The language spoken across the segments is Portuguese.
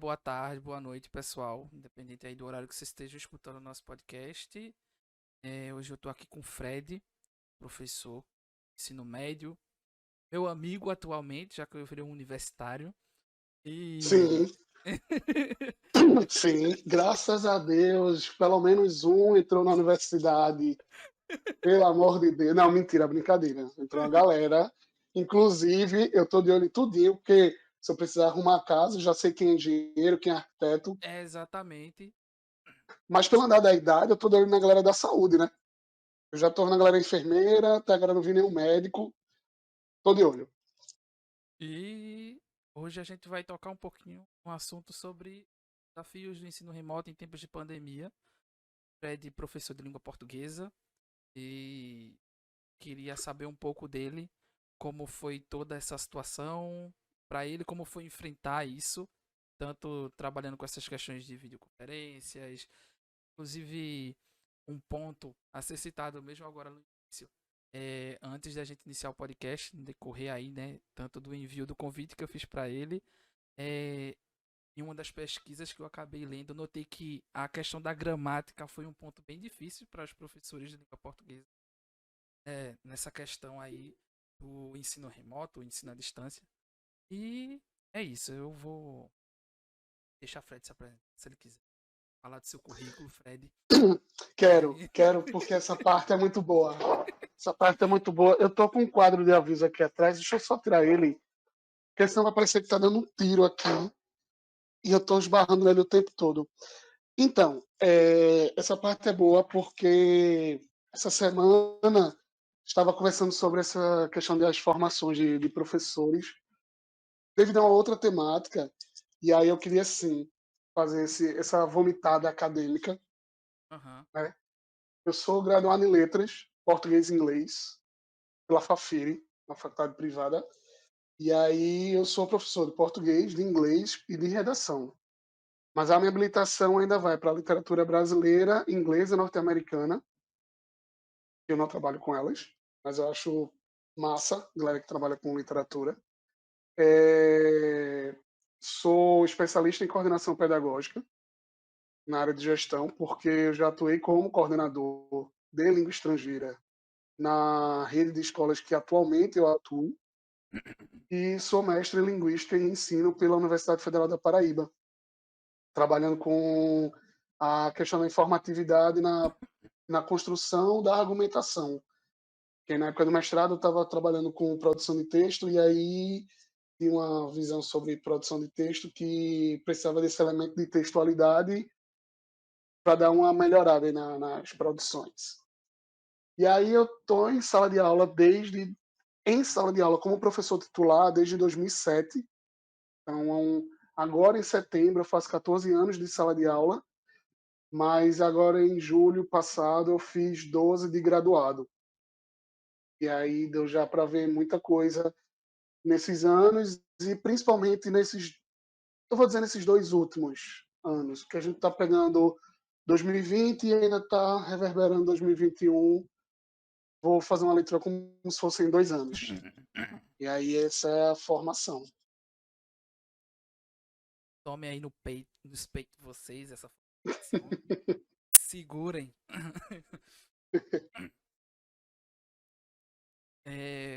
boa tarde, boa noite, pessoal. Independente aí do horário que você esteja escutando o nosso podcast. Hoje eu tô aqui com o Fred, professor, ensino médio, meu amigo atualmente, já que eu virei um universitário. E Sim, sim, graças a Deus, pelo menos um entrou na universidade, pelo amor de Deus. Não, mentira, brincadeira. Entrou uma galera. Inclusive, eu tô de olho em tudinho, porque se eu precisar arrumar casa, eu já sei quem é engenheiro, quem é arquiteto. é exatamente. Mas pelo andar da idade, eu tô de olho na galera da saúde, né? Eu já tô na galera enfermeira, até agora não vi nenhum médico. Tô de olho. E hoje a gente vai tocar um pouquinho um assunto sobre desafios do ensino remoto em tempos de pandemia. Fred, professor de língua portuguesa, e queria saber um pouco dele, como foi toda essa situação para ele, como foi enfrentar isso, tanto trabalhando com essas questões de videoconferências, inclusive um ponto a ser citado mesmo agora no início, antes da gente iniciar o podcast, no decorrer aí, né, tanto do envio do convite que eu fiz para ele, é, em uma das pesquisas que eu acabei lendo, eu notei que a questão da gramática foi um ponto bem difícil para os professores de língua portuguesa, nessa questão aí do ensino remoto, o ensino à distância. E é isso, eu vou deixar Fred se apresentar, se ele quiser. Falar do seu currículo, Fred. Quero, E... quero, porque essa parte é muito boa. Essa parte é muito boa. Eu tô com um quadro de aviso aqui atrás, deixa eu só tirar ele, porque senão vai parecer que tá dando um tiro aqui e eu tô esbarrando nele o tempo todo. Então, essa parte é boa porque essa semana estava conversando sobre essa questão das formações de professores devido a uma outra temática, e aí eu queria, sim, fazer essa vomitada acadêmica, Aham. né? Eu sou graduado em Letras, Português e Inglês, pela Fafiri, uma faculdade privada, e aí eu sou professor de português, de inglês e de redação. Mas a minha habilitação ainda vai para a literatura brasileira, inglesa e norte-americana. Eu não trabalho com elas, mas eu acho massa, galera que trabalha com literatura. É... Sou especialista em coordenação pedagógica na área de gestão, porque eu já atuei como coordenador de língua estrangeira na rede de escolas que atualmente eu atuo, e sou mestre em linguística e ensino pela Universidade Federal da Paraíba, trabalhando com a questão da informatividade na construção da argumentação. Porque na época do mestrado eu estava trabalhando com produção de texto e aí tinha uma visão sobre produção de texto que precisava desse elemento de textualidade para dar uma melhorada aí nas produções. E aí eu estou em sala de aula em sala de aula como professor titular desde 2007. Então, agora em setembro eu faço 14 anos de sala de aula, mas agora em julho passado eu fiz 12 de graduado. E aí deu já para ver muita coisa nesses anos e principalmente eu vou dizer nesses dois últimos anos, que a gente está pegando 2020 e ainda está reverberando 2021. Vou fazer uma leitura como se fossem 2 anos. E aí essa é a formação. Tome aí no peito, nos peitos de vocês essa formação. Segurem.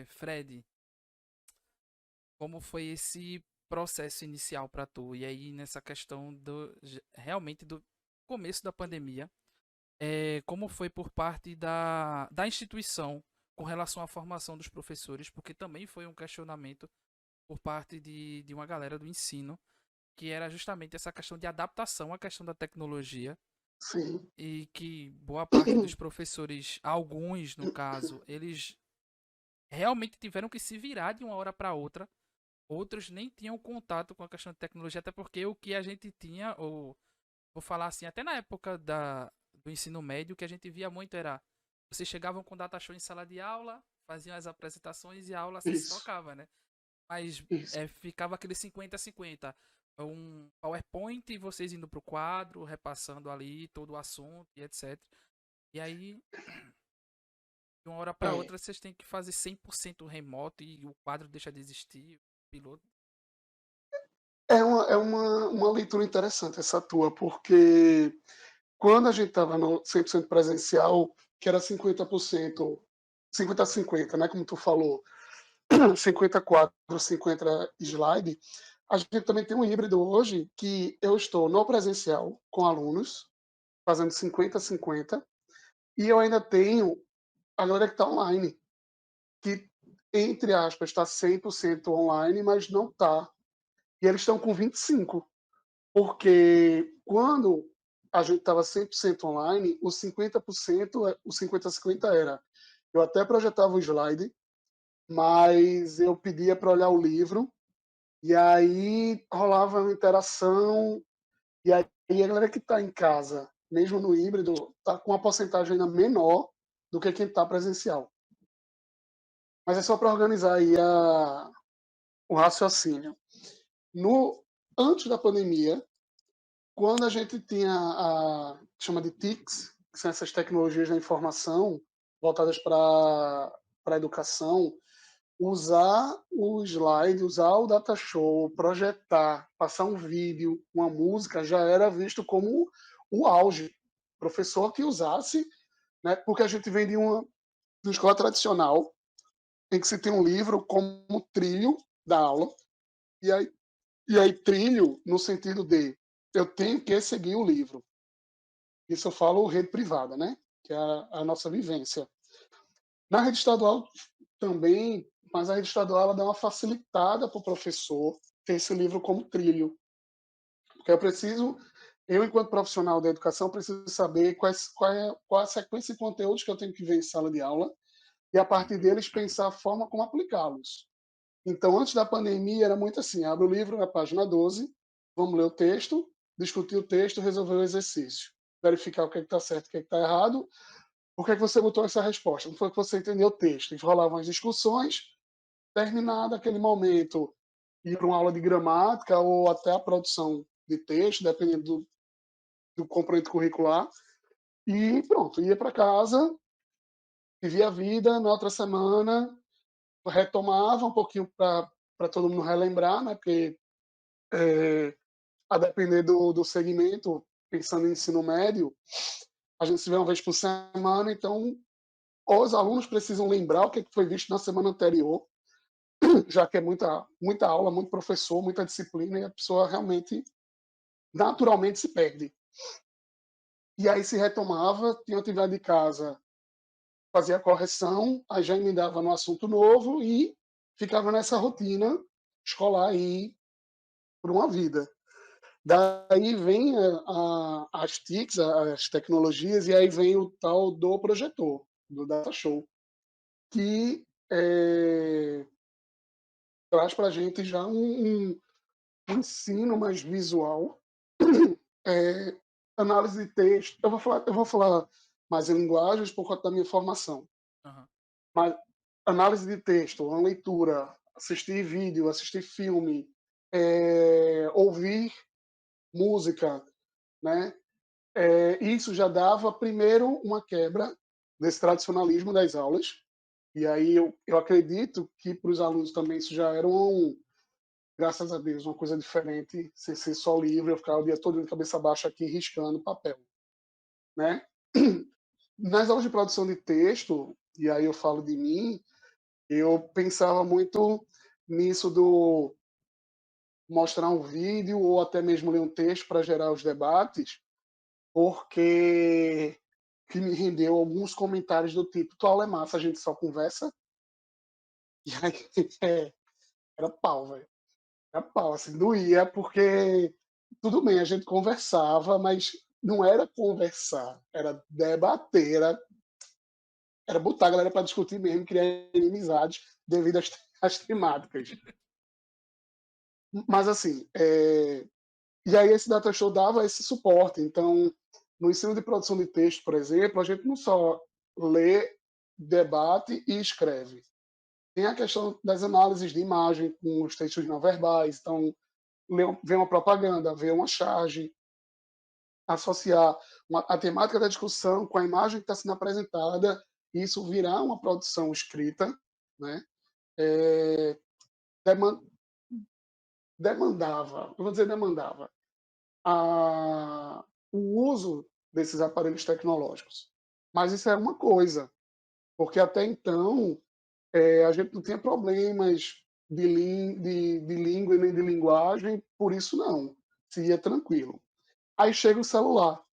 Fred, como foi esse processo inicial para tu? E aí nessa questão realmente do começo da pandemia, como foi por parte da instituição com relação à formação dos professores? Porque também foi um questionamento por parte de uma galera do ensino, que era justamente essa questão de adaptação à questão da tecnologia, Sim. e que boa parte dos professores, alguns no caso, eles realmente tiveram que se virar de uma hora para outra. Outros nem tinham contato com a questão de tecnologia, até porque o que a gente tinha, ou vou falar assim, até na época do ensino médio, o que a gente via muito era, vocês chegavam com data show em sala de aula, faziam as apresentações e a aula assim se Isso, tocava, né? Mas isso. ficava aquele 50-50. Um PowerPoint e vocês indo pro quadro, repassando ali todo o assunto e etc. E aí, de uma hora para É, outra, vocês têm que fazer 100% remoto e o quadro deixa de existir, o piloto. uma leitura interessante essa tua, porque quando a gente estava no 100% presencial, que era 50%, 50 a 50, né, como tu falou, 54, 50 slide, a gente também tem um híbrido hoje que eu estou no presencial com alunos, fazendo 50 a 50, e eu ainda tenho a galera que está online, que, entre aspas, está 100% online, mas não está. E eles estão com 25%. Porque quando a gente estava 100% online, os 50%, os 50-50 era. Eu até projetava o slide, mas eu pedia para olhar o livro, e aí rolava uma interação, e aí a galera que está em casa, mesmo no híbrido, está com uma porcentagem ainda menor do que quem está presencial. Mas é só para organizar aí o raciocínio. Antes da pandemia, quando a gente tinha chama de TICs, que são essas tecnologias da informação voltadas para a educação, usar o slide, usar o data show, projetar, passar um vídeo, uma música, já era visto como o auge. Professor que usasse, né, porque a gente vem de uma escola tradicional, em que se tem um livro como trilho da aula, e aí trilho no sentido de eu tenho que seguir o livro. Isso eu falo rede privada, né? Que é a nossa vivência. Na rede estadual também, mas a rede estadual ela dá uma facilitada para o professor ter esse livro como trilho. Porque eu enquanto profissional da educação, preciso saber qual a sequência de conteúdos que eu tenho que ver em sala de aula e, a partir deles, pensar a forma como aplicá-los. Então, antes da pandemia, era muito assim: abre o livro na página 12, vamos ler o texto, discutir o texto, resolver o exercício, verificar o que está certo e o que está errado. Por que você botou essa resposta? Não foi que você entendeu o texto. E rolavam as discussões, terminado aquele momento, ir para uma aula de gramática ou até a produção de texto, dependendo do componente curricular. E pronto, ia para casa, vivia a vida, na outra semana retomava um pouquinho para todo mundo relembrar, né? Porque a depender do segmento, pensando em ensino médio, a gente se vê uma vez por semana, então os alunos precisam lembrar o que foi visto na semana anterior, já que é muita aula, muito professor, muita disciplina, e a pessoa realmente, naturalmente, se perde. E aí se retomava, tinha atividade de casa, fazia a correção, aí já emendava no assunto novo e ficava nessa rotina escolar aí por uma vida. Daí vem as TICs, as tecnologias, e aí vem o tal do projetor, do data show, que traz para a gente já um ensino mais visual, é, análise de texto. Eu vou falar mais em linguagens por conta da minha formação, Aham. mas análise de texto, uma leitura, assistir vídeo, assistir filme, ouvir música, né? Isso já dava, primeiro, uma quebra desse tradicionalismo das aulas, e aí eu acredito que para os alunos também isso já era graças a Deus, uma coisa diferente, sem ser só livro, eu ficava o dia todo de cabeça baixa aqui riscando papel, né? Nas aulas de produção de texto, e aí eu falo de mim, eu pensava muito nisso do mostrar um vídeo ou até mesmo ler um texto para gerar os debates, porque que me rendeu alguns comentários do tipo: "Tu aula é massa, a gente só conversa". E aí era pau, velho. Era pau, assim, doía, porque tudo bem, a gente conversava, mas não era conversar, era debater, era botar a galera para discutir mesmo, criar inimizades devido às temáticas. Mas assim, e aí esse data show dava esse suporte. Então, no ensino de produção de texto, por exemplo, a gente não só lê, debate e escreve. Tem a questão das análises de imagem com os textos não verbais. Então, ver uma propaganda, ver uma charge, associar a temática da discussão com a imagem que está sendo apresentada, e isso virar uma produção escrita, né? É, demandava, eu vou dizer demandava, o uso desses aparelhos tecnológicos. Mas isso é uma coisa, porque até então a gente não tinha problemas de língua e nem de linguagem, por isso não, se ia tranquilo. Aí chega o celular,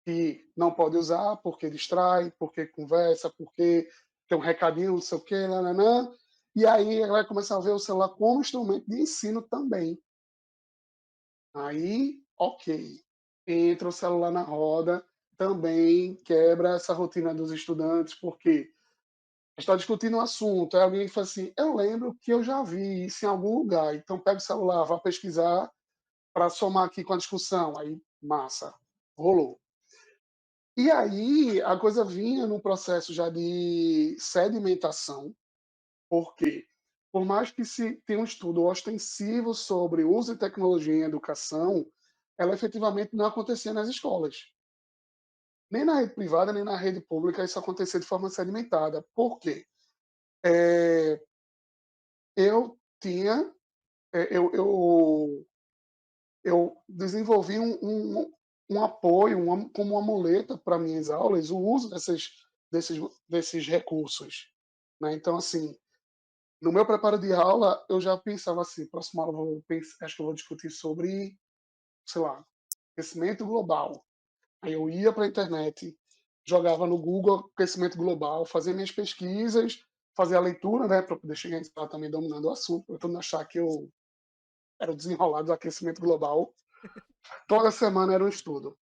que não pode usar porque distrai, porque conversa, porque tem um recadinho, não sei o quê, nananã. E aí ela vai começar a ver o celular como instrumento de ensino também. Aí, ok, entra o celular na roda, também quebra essa rotina dos estudantes, porque está discutindo um assunto, aí alguém fala assim, eu lembro que eu já vi isso em algum lugar, então pega o celular, vá pesquisar para somar aqui com a discussão. Aí, massa, rolou. E aí a coisa vinha num processo já de sedimentação, porque por mais que se tenha um estudo ostensivo sobre o uso de tecnologia em educação, ela efetivamente não acontecia nas escolas. Nem na rede privada, nem na rede pública isso acontecia de forma sedimentada. Por quê? É, eu tinha, é, eu desenvolvi um apoio, como uma muleta para minhas aulas, o uso desses, desses recursos. Né? Então, assim, no meu preparo de aula, eu já pensava assim, próxima aula acho que eu vou discutir sobre, sei lá, aquecimento global. Aí eu ia para a internet, jogava no Google aquecimento global, fazia minhas pesquisas, fazia a leitura, né, para poder chegar em sala também dominando o assunto, para todo mundo achar que eu era o desenrolado do aquecimento global. Toda semana era um estudo.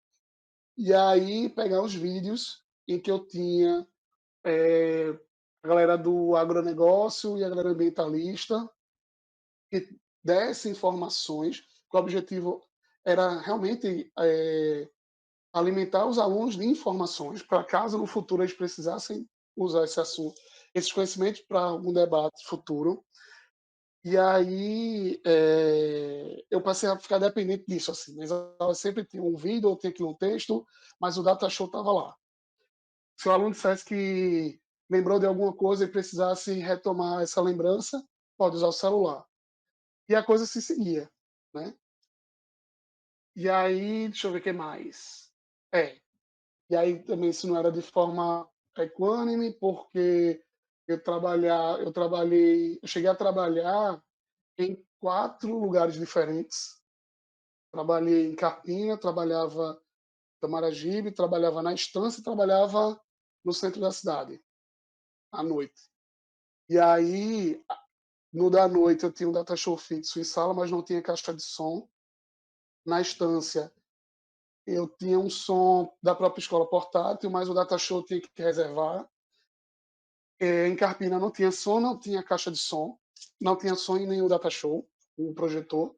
E aí pegar os vídeos em que eu tinha a galera do agronegócio e a galera ambientalista que desse informações, que o objetivo era realmente alimentar os alunos de informações, para caso no futuro eles precisassem usar esse assunto, esses conhecimentos para algum debate futuro. E aí eu passei a ficar dependente disso, assim, mas eu sempre tinha um vídeo ou tinha que ler um texto, mas o data show estava lá. Se o aluno dissesse que lembrou de alguma coisa e precisasse retomar essa lembrança, pode usar o celular. E a coisa se seguia, né? E aí, deixa eu ver o que mais. E aí também isso não era de forma equânime, porque eu cheguei a trabalhar em 4 lugares diferentes. Trabalhei em Carpina, trabalhava em Tamaragibe, trabalhava na Estância e trabalhava no centro da cidade, à noite. E aí, no da noite, eu tinha um data show fixo em sala, mas não tinha caixa de som. Na Estância, eu tinha um som da própria escola portátil, mas o data show tinha que reservar. Em Carpina não tinha som, não tinha caixa de som, não tinha som em nenhum data show, um projetor.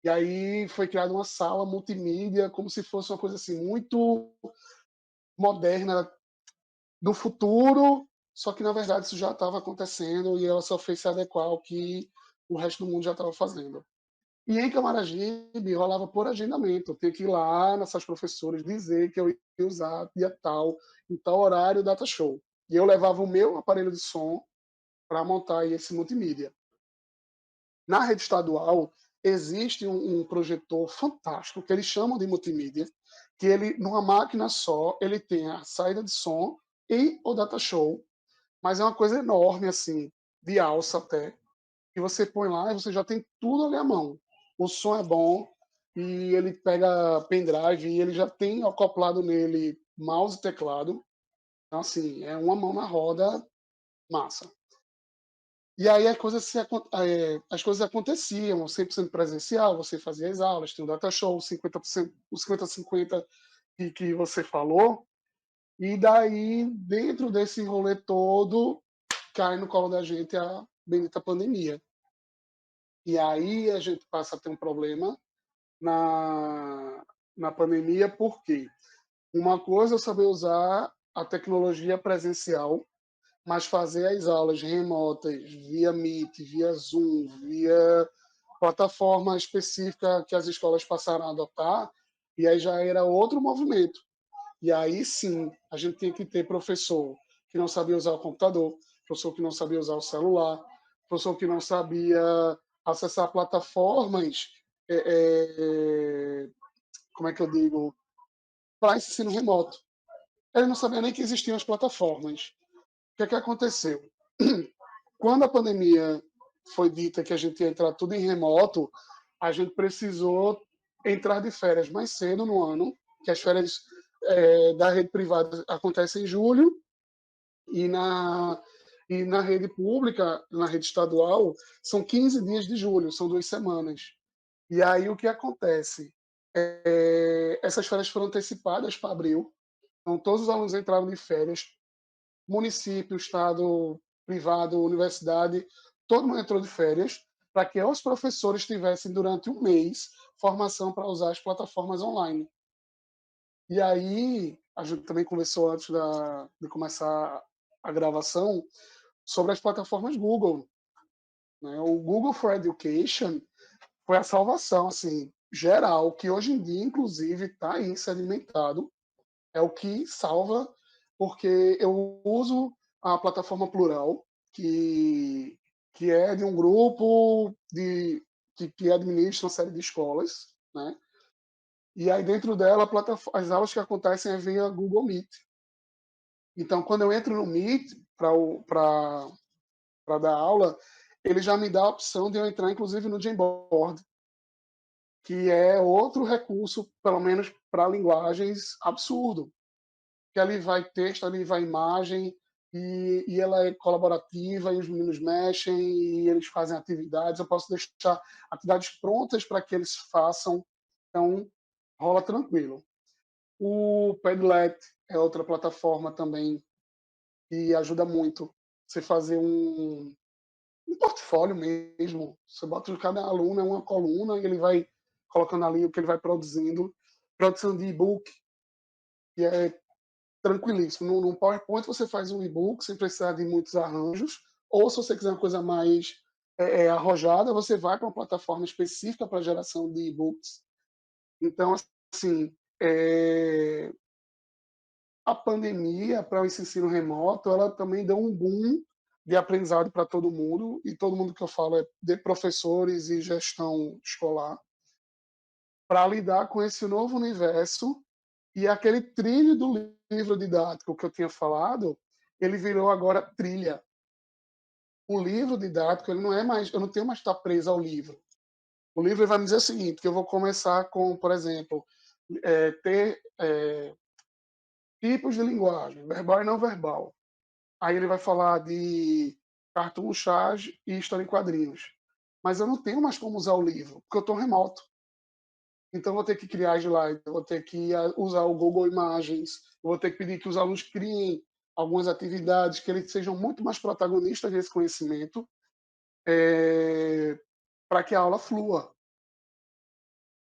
E aí foi criada uma sala multimídia, como se fosse uma coisa assim muito moderna do futuro, só que na verdade isso já estava acontecendo e ela só fez se adequar ao que o resto do mundo já estava fazendo. E em Camaragibe rolava por agendamento, eu tinha que ir lá nessas professoras dizer que eu ia usar dia tal, em tal horário, data show. E eu levava o meu aparelho de som para montar esse multimídia. Na rede estadual, existe um projetor fantástico que eles chamam de multimídia, que ele, numa máquina só, ele tem a saída de som e o data show, mas é uma coisa enorme, assim, de alça até, que você põe lá e você já tem tudo ali à mão. O som é bom e ele pega pendrive e ele já tem acoplado nele mouse e teclado. Então, assim, é uma mão na roda, massa. E aí as coisas aconteciam, 100% presencial, você fazia as aulas, tinha o data show, 50%, os 50-50 que você falou, e daí, dentro desse rolê todo, cai no colo da gente a bendita pandemia. E aí a gente passa a ter um problema na, na pandemia, porque uma coisa é eu saber usar a tecnologia presencial, mas fazer as aulas remotas via Meet, via Zoom, via plataforma específica que as escolas passaram a adotar, e aí já era outro movimento. E aí sim, a gente tinha que ter professor que não sabia usar o computador, professor que não sabia usar o celular, professor que não sabia acessar plataformas, como é que eu digo, para ensino remoto. Ele não sabia nem que existiam as plataformas. O que é que aconteceu? Quando a pandemia foi dita que a gente ia entrar tudo em remoto, a gente precisou entrar de férias mais cedo no ano, que as férias da rede privada acontecem em julho, e na rede pública, na rede estadual, são 15 dias de julho, são 2 semanas. E aí o que acontece? Essas férias foram antecipadas para abril, então todos os alunos entraram de férias, município, estado, privado, universidade, todo mundo entrou de férias para que os professores tivessem durante um mês formação para usar as plataformas online. E aí a gente também conversou antes de começar a gravação sobre as plataformas Google, né? O Google for Education foi a salvação, assim, geral, que hoje em dia, inclusive, está aí sedimentado, é o que salva, porque eu uso a plataforma Plural, que é de um grupo que administra uma série de escolas, né? E aí dentro dela, as aulas que acontecem é via Google Meet. Então, quando eu entro no Meet para dar aula, ele já me dá a opção de eu entrar, inclusive, no Jamboard, que é outro recurso, pelo menos para linguagens, absurdo. Que ali vai texto, ali vai imagem, e ela é colaborativa, e os meninos mexem, e eles fazem atividades. Eu posso deixar atividades prontas para que eles façam, então rola tranquilo. O Padlet é outra plataforma também que ajuda muito você fazer um portfólio mesmo. Você bota cada aluno é uma coluna e ele vai colocando ali o que ele vai produzindo. Produção de e-book, que é tranquilíssimo. No PowerPoint você faz um e-book sem precisar de muitos arranjos, ou se você quiser uma coisa mais arrojada, você vai para uma plataforma específica para geração de e-books. Então, assim, a pandemia para o ensino remoto, ela também deu um boom de aprendizado para todo mundo, e todo mundo que eu falo é de professores e gestão escolar, para lidar com esse novo universo. E aquele trilho do livro didático que eu tinha falado, ele virou agora trilha. O livro didático, ele não é mais, eu não tenho mais que estar preso ao livro. O livro vai me dizer o seguinte, que eu vou começar com, por exemplo, ter tipos de linguagem, verbal e não verbal. Aí ele vai falar de cartoon, chás e história em quadrinhos. Mas eu não tenho mais como usar o livro, porque eu estou remoto. Então, eu vou ter que criar slide, eu vou ter que usar o Google Imagens, eu vou ter que pedir que os alunos criem algumas atividades, que eles sejam muito mais protagonistas desse conhecimento, para que a aula flua.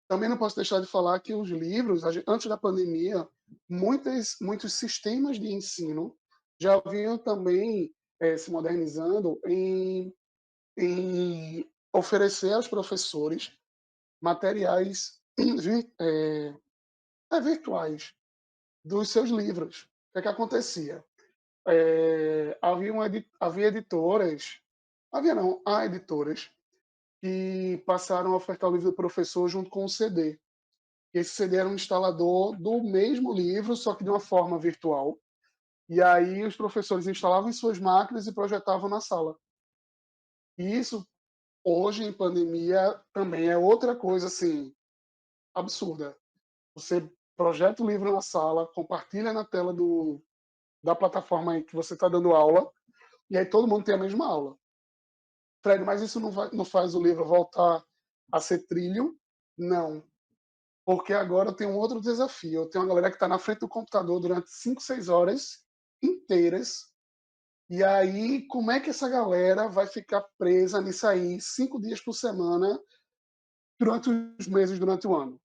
Também não posso deixar de falar que os livros, antes da pandemia, muitos sistemas de ensino já vinham também se modernizando em oferecer aos professores materiais virtuais dos seus livros. O que é que acontecia? Havia editoras, havia não, há editoras que passaram a ofertar o livro do professor junto com o CD. Esse CD era um instalador do mesmo livro, só que de uma forma virtual. E aí os professores instalavam em suas máquinas e projetavam na sala. E isso, hoje, em pandemia, também é outra coisa, assim, absurda. Você projeta o livro na sala, compartilha na tela da plataforma aí que você está dando aula, e aí todo mundo tem a mesma aula. Fred, mas isso não faz o livro voltar a ser trilho? Não. Porque agora eu tenho um outro desafio. Eu tenho uma galera que está na frente do computador durante 5, 6 horas inteiras. E aí, como é que essa galera vai ficar presa nisso aí 5 dias por semana durante os meses, durante o ano?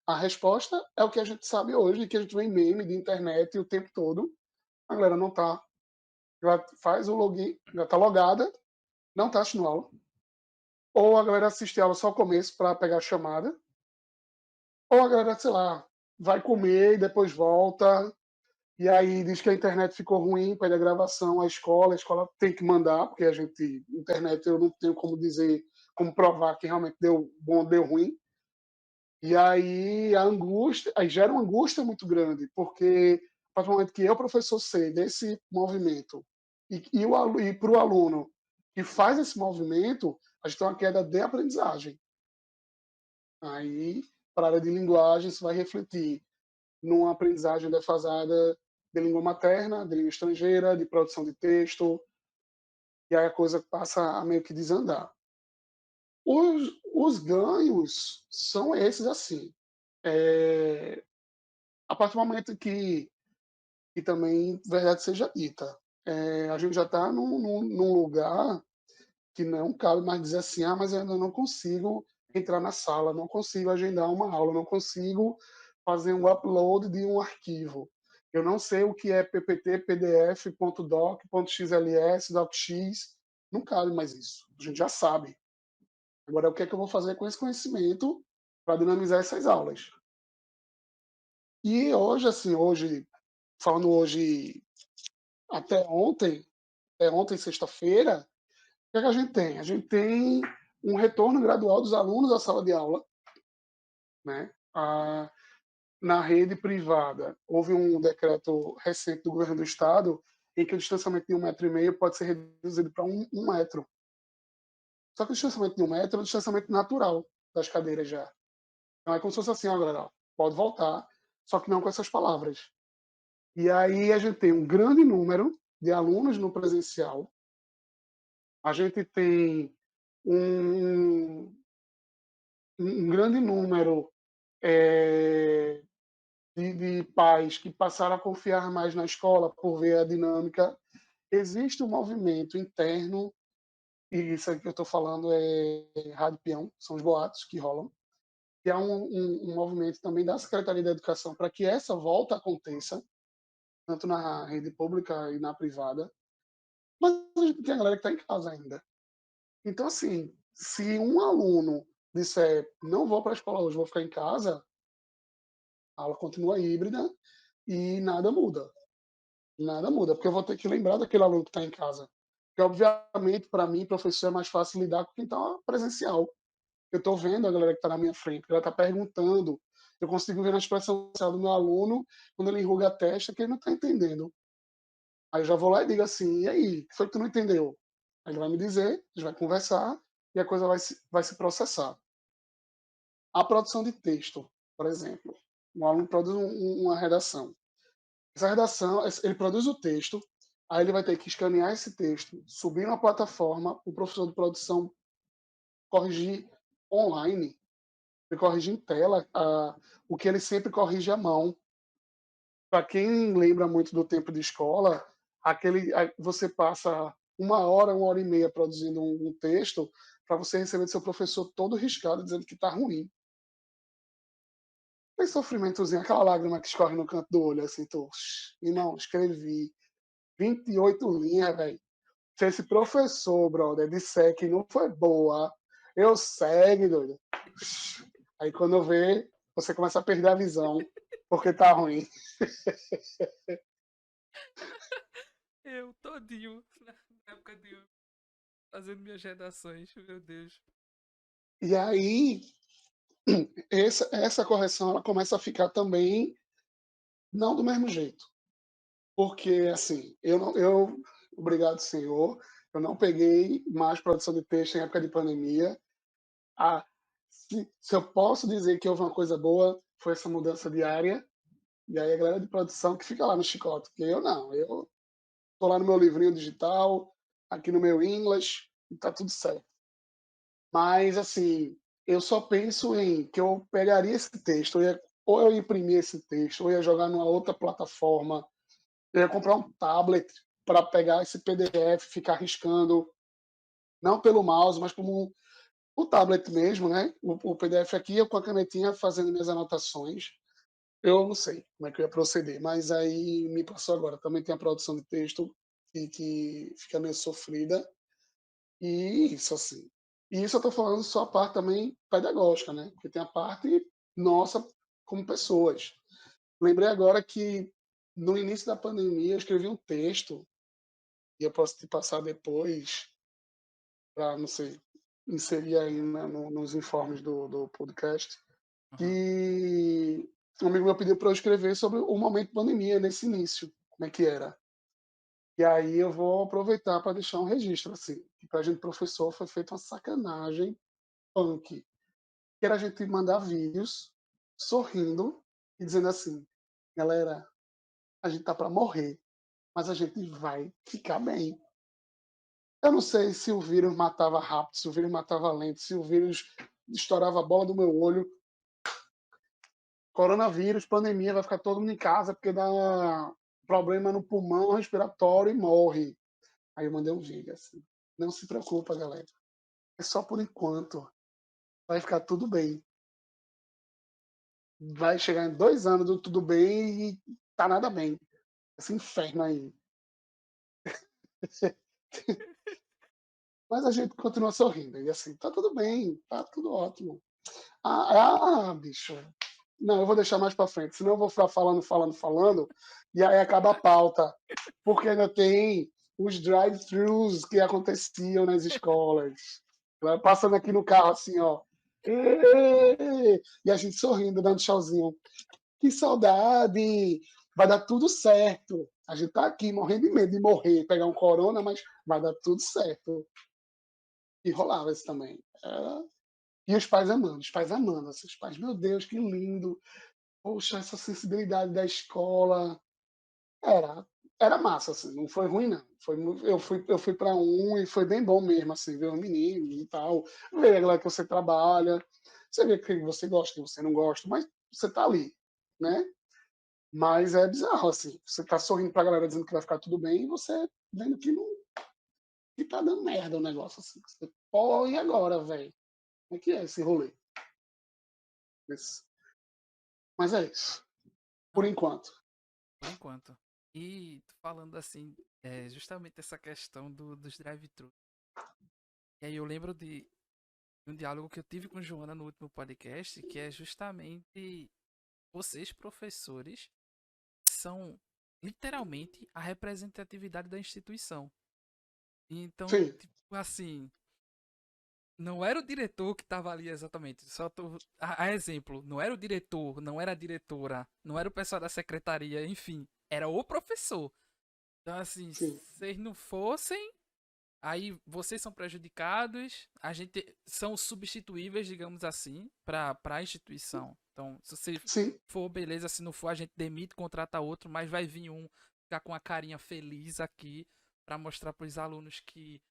A resposta é o que a gente sabe hoje, que a gente vê em meme de internet o tempo todo. A galera não está. Já faz o login, já está logada, não está assistindo aula. Ou a galera assiste a aula só o começo para pegar a chamada. Ou a galera, sei lá, vai comer e depois volta. E aí diz que a internet ficou ruim, pede a gravação, a escola tem que mandar, porque a gente, internet, eu não tenho como dizer como provar que realmente deu bom, deu ruim. E aí a angústia, aí gera uma angústia muito grande, porque a partir do momento que eu, professor, sei desse movimento e para o aluno que faz esse movimento, a gente tem uma queda de aprendizagem. Aí, para a área de linguagem, isso vai refletir numa aprendizagem defasada de língua materna, de língua estrangeira, de produção de texto, e aí a coisa passa a meio que desandar. Os ganhos são esses assim. É, a partir do momento que também verdade seja dita, a gente já está num lugar que não cabe mais dizer assim, ah, mas eu ainda não consigo entrar na sala, não consigo agendar uma aula, não consigo fazer um upload de um arquivo. Eu não sei o que é PPT, PDF, .doc, .xls, docx, não cabe mais isso. A gente já sabe. Agora, o que é que eu vou fazer com esse conhecimento para dinamizar essas aulas? E hoje, assim, falando hoje até ontem, sexta-feira, o que é que a gente tem? A gente tem um retorno gradual dos alunos à sala de aula, né? Na rede privada, houve um decreto recente do governo do estado em que o distanciamento de 1,5 metro pode ser reduzido para um metro. Só que o distanciamento de 1 metro é o distanciamento natural das cadeiras já. Então é como se fosse assim, ó, galera, pode voltar, só que não com essas palavras. E aí a gente tem um grande número de alunos no presencial, a gente tem um, um grande número é, de pais que passaram a confiar mais na escola por ver a dinâmica. Existe um movimento interno, e isso aqui que eu estou falando é rádio peão, são os boatos que rolam, que há um movimento também da Secretaria da Educação para que essa volta aconteça, tanto na rede pública e na privada, mas a gente tem a galera que está em casa ainda. Então, assim, se um aluno disser não vou para a escola hoje, vou ficar em casa, a aula continua híbrida e nada muda. Nada muda, porque eu vou ter que lembrar daquele aluno que está em casa. Porque, obviamente, para mim, professor, é mais fácil lidar com quem está presencial. Eu estou vendo a galera que está na minha frente, ela está perguntando. Eu consigo ver na expressão facial do meu aluno, quando ele enruga a testa, que ele não está entendendo. Aí eu já vou lá e digo assim, e aí, o que foi que tu não entendeu? Aí ele vai me dizer, a gente vai conversar e a coisa vai se processar. A produção de texto, por exemplo. Um aluno produz uma redação. Essa redação, ele produz o texto, aí ele vai ter que escanear esse texto, subir na plataforma, o professor de produção corrigir online, ele corrige em tela o que ele sempre corrige à mão. Para quem lembra muito do tempo de escola, você passa uma hora e meia produzindo um texto para você receber do seu professor todo riscado dizendo que está ruim. Tem sofrimentozinho, aquela lágrima que escorre no canto do olho, assim, tô, irmão, escrevi 28 linhas, velho. Se esse professor, brother, disser que não foi boa, eu segue, doido. Aí quando vê, você começa a perder a visão, porque tá ruim. Eu todinho na época de fazendo minhas redações, meu Deus. E aí, essa correção ela começa a ficar também não do mesmo jeito. Porque, assim, obrigado, senhor, eu não peguei mais produção de texto em época de pandemia. Ah, se eu posso dizer que houve uma coisa boa, foi essa mudança diária. E aí a galera de produção que fica lá no chicote, porque eu não, eu tô lá no meu livrinho digital, aqui no meu English, e tá tudo certo. Mas, assim, eu só penso em que eu pegaria esse texto, ou eu imprimir esse texto, ou ia jogar numa outra plataforma, eu ia comprar um tablet para pegar esse PDF, ficar riscando, não pelo mouse, mas como o tablet mesmo, né? O PDF aqui, eu com a canetinha fazendo minhas anotações. Eu não sei como é que eu ia proceder, mas aí me passou agora. Também tem a produção de texto que fica meio sofrida. E isso, assim. E isso eu estou falando só a parte também pedagógica, né? Porque tem a parte nossa como pessoas. Lembrei agora que no início da pandemia eu escrevi um texto, e eu posso te passar depois, para, não sei, inserir aí nos informes do podcast, Aham. que um amigo meu pediu para eu escrever sobre o momento pandemia, nesse início, como é que era. E aí eu vou aproveitar para deixar um registro, assim, que para a gente professor foi feita uma sacanagem punk, que era a gente mandar vídeos sorrindo e dizendo assim: "Galera, a gente tá para morrer, mas a gente vai ficar bem". Eu não sei se o vírus matava rápido, se o vírus matava lento, se o vírus estourava a bola do meu olho. Coronavírus, pandemia, vai ficar todo mundo em casa porque dá problema no pulmão respiratório e morre. Aí eu mandei um vídeo assim: "Não se preocupa, galera, é só por enquanto, vai ficar tudo bem. Vai chegar em 2 anos do tudo bem e tá nada bem. Esse inferno aí". Mas a gente continua sorrindo e assim: "Tá tudo bem, tá tudo ótimo". Bicho, não, eu vou deixar mais para frente, senão eu vou ficar falando, falando, falando, e aí acaba a pauta, porque ainda tem os drive-thrus que aconteciam nas escolas. Passando aqui no carro assim, ó. "Ê!" E a gente sorrindo, dando tchauzinho. Que saudade! Vai dar tudo certo. A gente tá aqui morrendo de medo de morrer, pegar um corona, mas vai dar tudo certo. E rolava isso também. E os pais amando, assim, os pais, meu Deus, que lindo, poxa, essa sensibilidade da escola. Era, era massa, assim, não foi ruim, não. Eu fui para um e foi bem bom mesmo, assim, ver os meninos e tal, ver a galera que você trabalha, você vê que você gosta, que você não gosta, mas você tá ali, né? Mas é bizarro, assim, você tá sorrindo pra galera dizendo que vai ficar tudo bem e você vendo que não, que tá dando merda o negócio, assim. Você, pô, e agora, velho? Como é que é esse rolê? Mas é isso, por Não, enquanto. por enquanto. E falando assim, justamente essa questão dos drive-thru. E aí eu lembro de um diálogo que eu tive com Joana no último podcast, que é justamente vocês, professores, são literalmente a representatividade da instituição. Então, Sim, tipo assim, não era o diretor que estava ali exatamente. Só tô, a exemplo, não era o diretor, não era a diretora, não era o pessoal da secretaria, enfim, era o professor. Então, assim, se sim, vocês não fossem, aí vocês são prejudicados, a gente são substituíveis, digamos assim, para a instituição. Então, se você sim, for, beleza, se não for, a gente demite, contrata outro, mas vai vir um ficar com a carinha feliz aqui para mostrar para os alunos que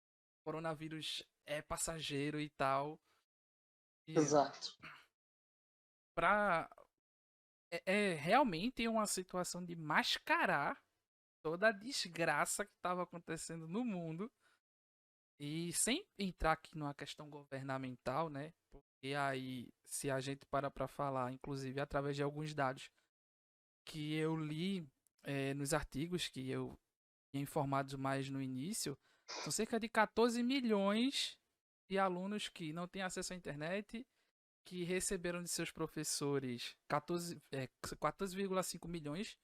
o coronavírus é passageiro e tal. E exato. pra, é realmente uma situação de mascarar toda a desgraça que estava acontecendo no mundo. E sem entrar aqui numa questão governamental, né? Porque aí, se a gente para falar, inclusive através de alguns dados que eu li nos artigos que eu tinha informado mais no início, são cerca de 14 milhões de alunos que não têm acesso à internet, que receberam de seus professores 14,5 milhões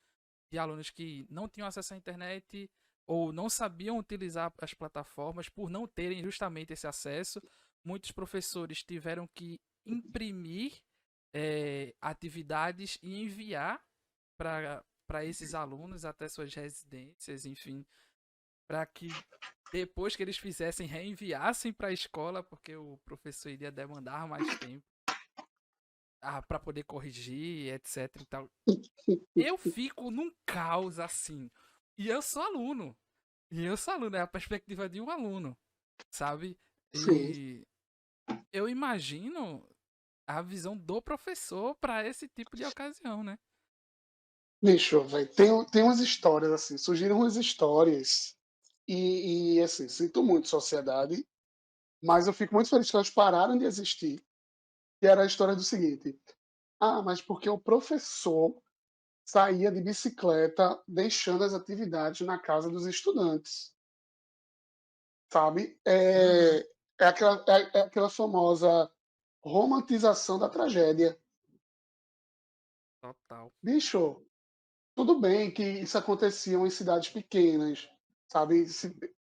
de alunos que não tinham acesso à internet ou não sabiam utilizar as plataformas por não terem justamente esse acesso. Muitos professores tiveram que imprimir atividades e enviar para esses alunos até suas residências, enfim, para que depois que eles fizessem, reenviassem para a escola, porque o professor iria demandar mais tempo para poder corrigir, etc. E tal. Eu fico num caos assim. E eu sou aluno. É a perspectiva de um aluno, sabe? Sim. E eu imagino a visão do professor para esse tipo de ocasião, né? Bicho, velho, tem umas histórias, assim, surgiram umas histórias assim, sinto muito, sociedade, mas eu fico muito feliz que elas pararam de existir, que era a história do seguinte: mas porque o professor saía de bicicleta deixando as atividades na casa dos estudantes, sabe? Uhum. É aquela famosa romantização da tragédia. Total. Bicho, tudo bem que isso acontecia em cidades pequenas, sabe?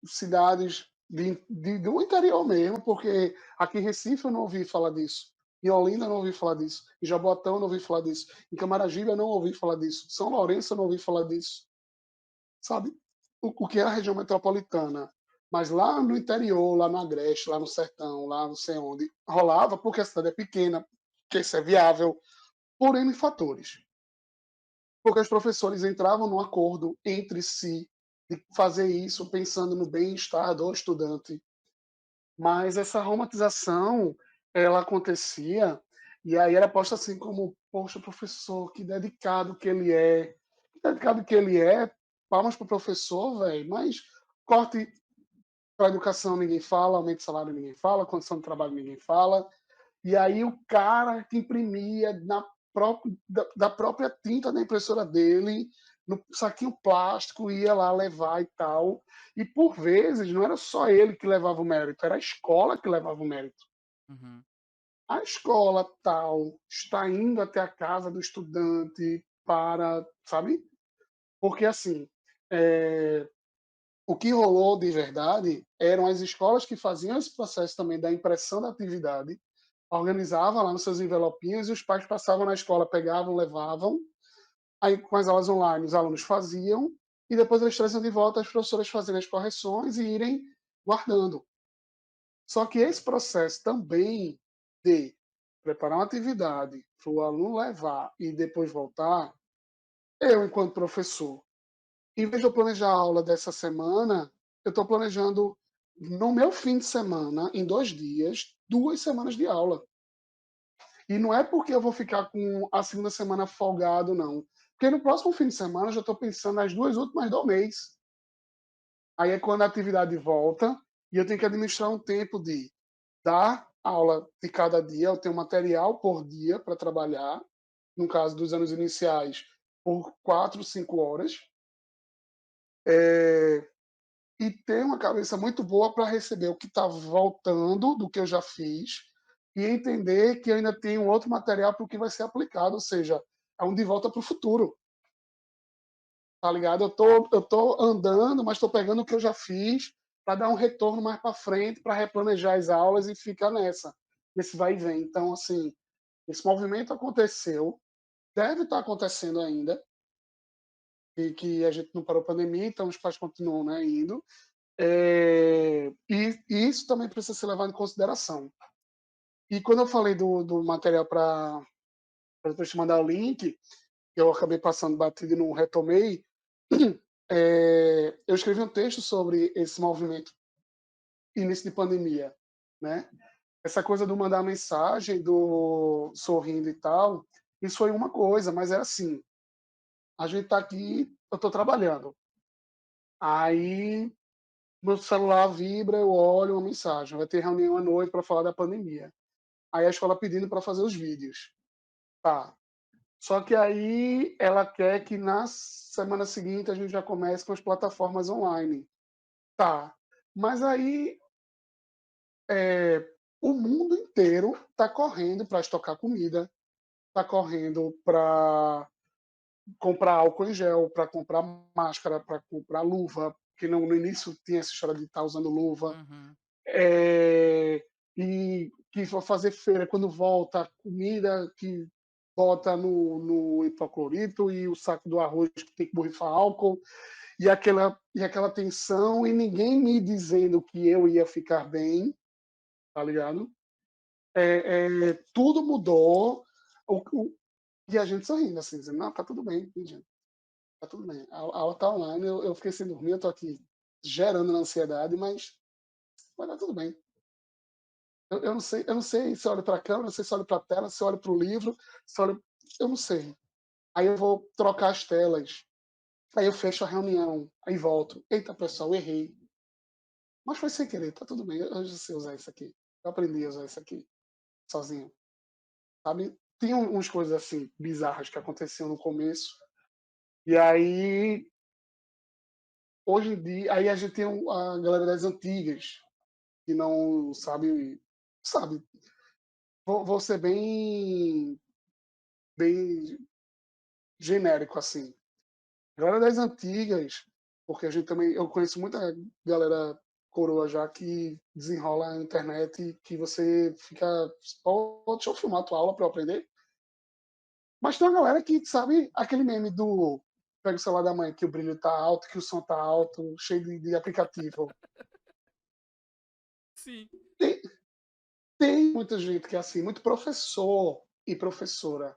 Cidades do interior mesmo, porque aqui em Recife eu não ouvi falar disso. Em Olinda eu não ouvi falar disso. Em Jaboatão eu não ouvi falar disso. Em Camaragibe eu não ouvi falar disso. São Lourenço eu não ouvi falar disso. Sabe? O que é a região metropolitana. Mas lá no interior, lá no Agreste, lá no Sertão, lá não sei onde, rolava porque a cidade é pequena, que isso é viável, por N fatores. Porque os professores entravam num acordo entre si de fazer isso pensando no bem-estar do estudante. Mas essa romantização, ela acontecia, e aí era posta assim como, poxa, professor, que dedicado que ele é. Que dedicado que ele é, palmas pro professor, velho, mas corte para educação ninguém fala, aumento de salário ninguém fala, condição de trabalho ninguém fala. E aí o cara que imprimia da própria tinta da impressora dele, no saquinho plástico, ia lá levar e tal. E por vezes não era só ele que levava o mérito, era a escola que levava o mérito. Uhum. A escola tal está indo até a casa do estudante para, sabe? Porque assim, é, o que rolou de verdade eram as escolas que faziam esse processo também da impressão da atividade, organizavam lá nos seus envelopinhos e os pais passavam na escola, pegavam, levavam. Aí, com as aulas online, os alunos faziam e depois eles traziam de volta as professoras fazendo as correções e irem guardando. Só que esse processo também de preparar uma atividade para o aluno levar e depois voltar, eu, enquanto professor, em vez de eu planejar a aula dessa semana, eu estou planejando no meu fim de semana, em 2 dias, 2 semanas de aula. E não é porque eu vou ficar com a segunda semana folgado, não. Porque no próximo fim de semana eu já estou pensando nas 2 últimas do mês. Aí é quando a atividade volta e eu tenho que administrar um tempo de dar aula de cada dia, eu tenho material por dia para trabalhar, no caso dos anos iniciais, por 4, 5 horas. E ter uma cabeça muito boa para receber o que está voltando do que eu já fiz e entender que eu ainda tenho outro material para o que vai ser aplicado, ou seja, é um de volta para o futuro, tá ligado? Eu tô andando, mas estou pegando o que eu já fiz para dar um retorno mais para frente, para replanejar as aulas e ficar nesse vai e vem. Então, assim, esse movimento aconteceu, deve estar acontecendo ainda, e que a gente não parou a pandemia, então os pais continuam, né, indo. E isso também precisa ser levado em consideração. E quando eu falei do material para depois te mandar o link, eu acabei passando batido e não retomei. Eu escrevi um texto sobre esse movimento início de pandemia, né? Essa coisa do mandar mensagem, do sorrindo e tal, isso foi uma coisa, mas era assim, a gente tá aqui, eu tô trabalhando. Aí meu celular vibra, eu olho uma mensagem, vai ter reunião à noite para falar da pandemia. Aí a escola pedindo para fazer os vídeos. Tá. Só que aí ela quer que na semana seguinte a gente já comece com as plataformas online. Tá. Mas aí o mundo inteiro está correndo para estocar comida, está correndo para comprar álcool em gel, para comprar máscara, para comprar luva, que no início tinha essa história de estar usando luva. Uhum. É, e que vai fazer feira quando volta, comida que bota no hipoclorito e o saco do arroz que tem que borrifar álcool e aquela tensão e ninguém me dizendo que eu ia ficar bem, tá ligado? Tudo mudou e a gente sorrindo assim, dizendo, não, tá tudo bem, gente, tá tudo bem. A aula tá online, eu fiquei sem dormir, eu tô aqui gerando ansiedade, mas vai dar tudo bem. Eu não sei se olho para a câmera, não sei se olho para a tela, se olho para o livro, se olho, eu não sei. Aí eu vou trocar as telas, aí eu fecho a reunião, aí volto. Eita, pessoal, errei. Mas foi sem querer, tá tudo bem. Eu já sei usar isso aqui. Eu aprendi a usar isso aqui sozinho, sabe? Tinha umas coisas assim bizarras que aconteciam no começo. E aí, hoje em dia, aí a gente tem a galera das antigas que não sabe. Vou ser bem genérico assim. A galera das antigas, porque a gente também, eu conheço muita galera coroa já que desenrola a internet, que você fica, pô, deixa eu filmar a tua aula para eu aprender. Mas tem uma galera que sabe aquele meme do pega o celular da mãe que o brilho tá alto, que o som tá alto, cheio de aplicativo. Sim. Tem, tem muita gente que é assim, muito professor e professora.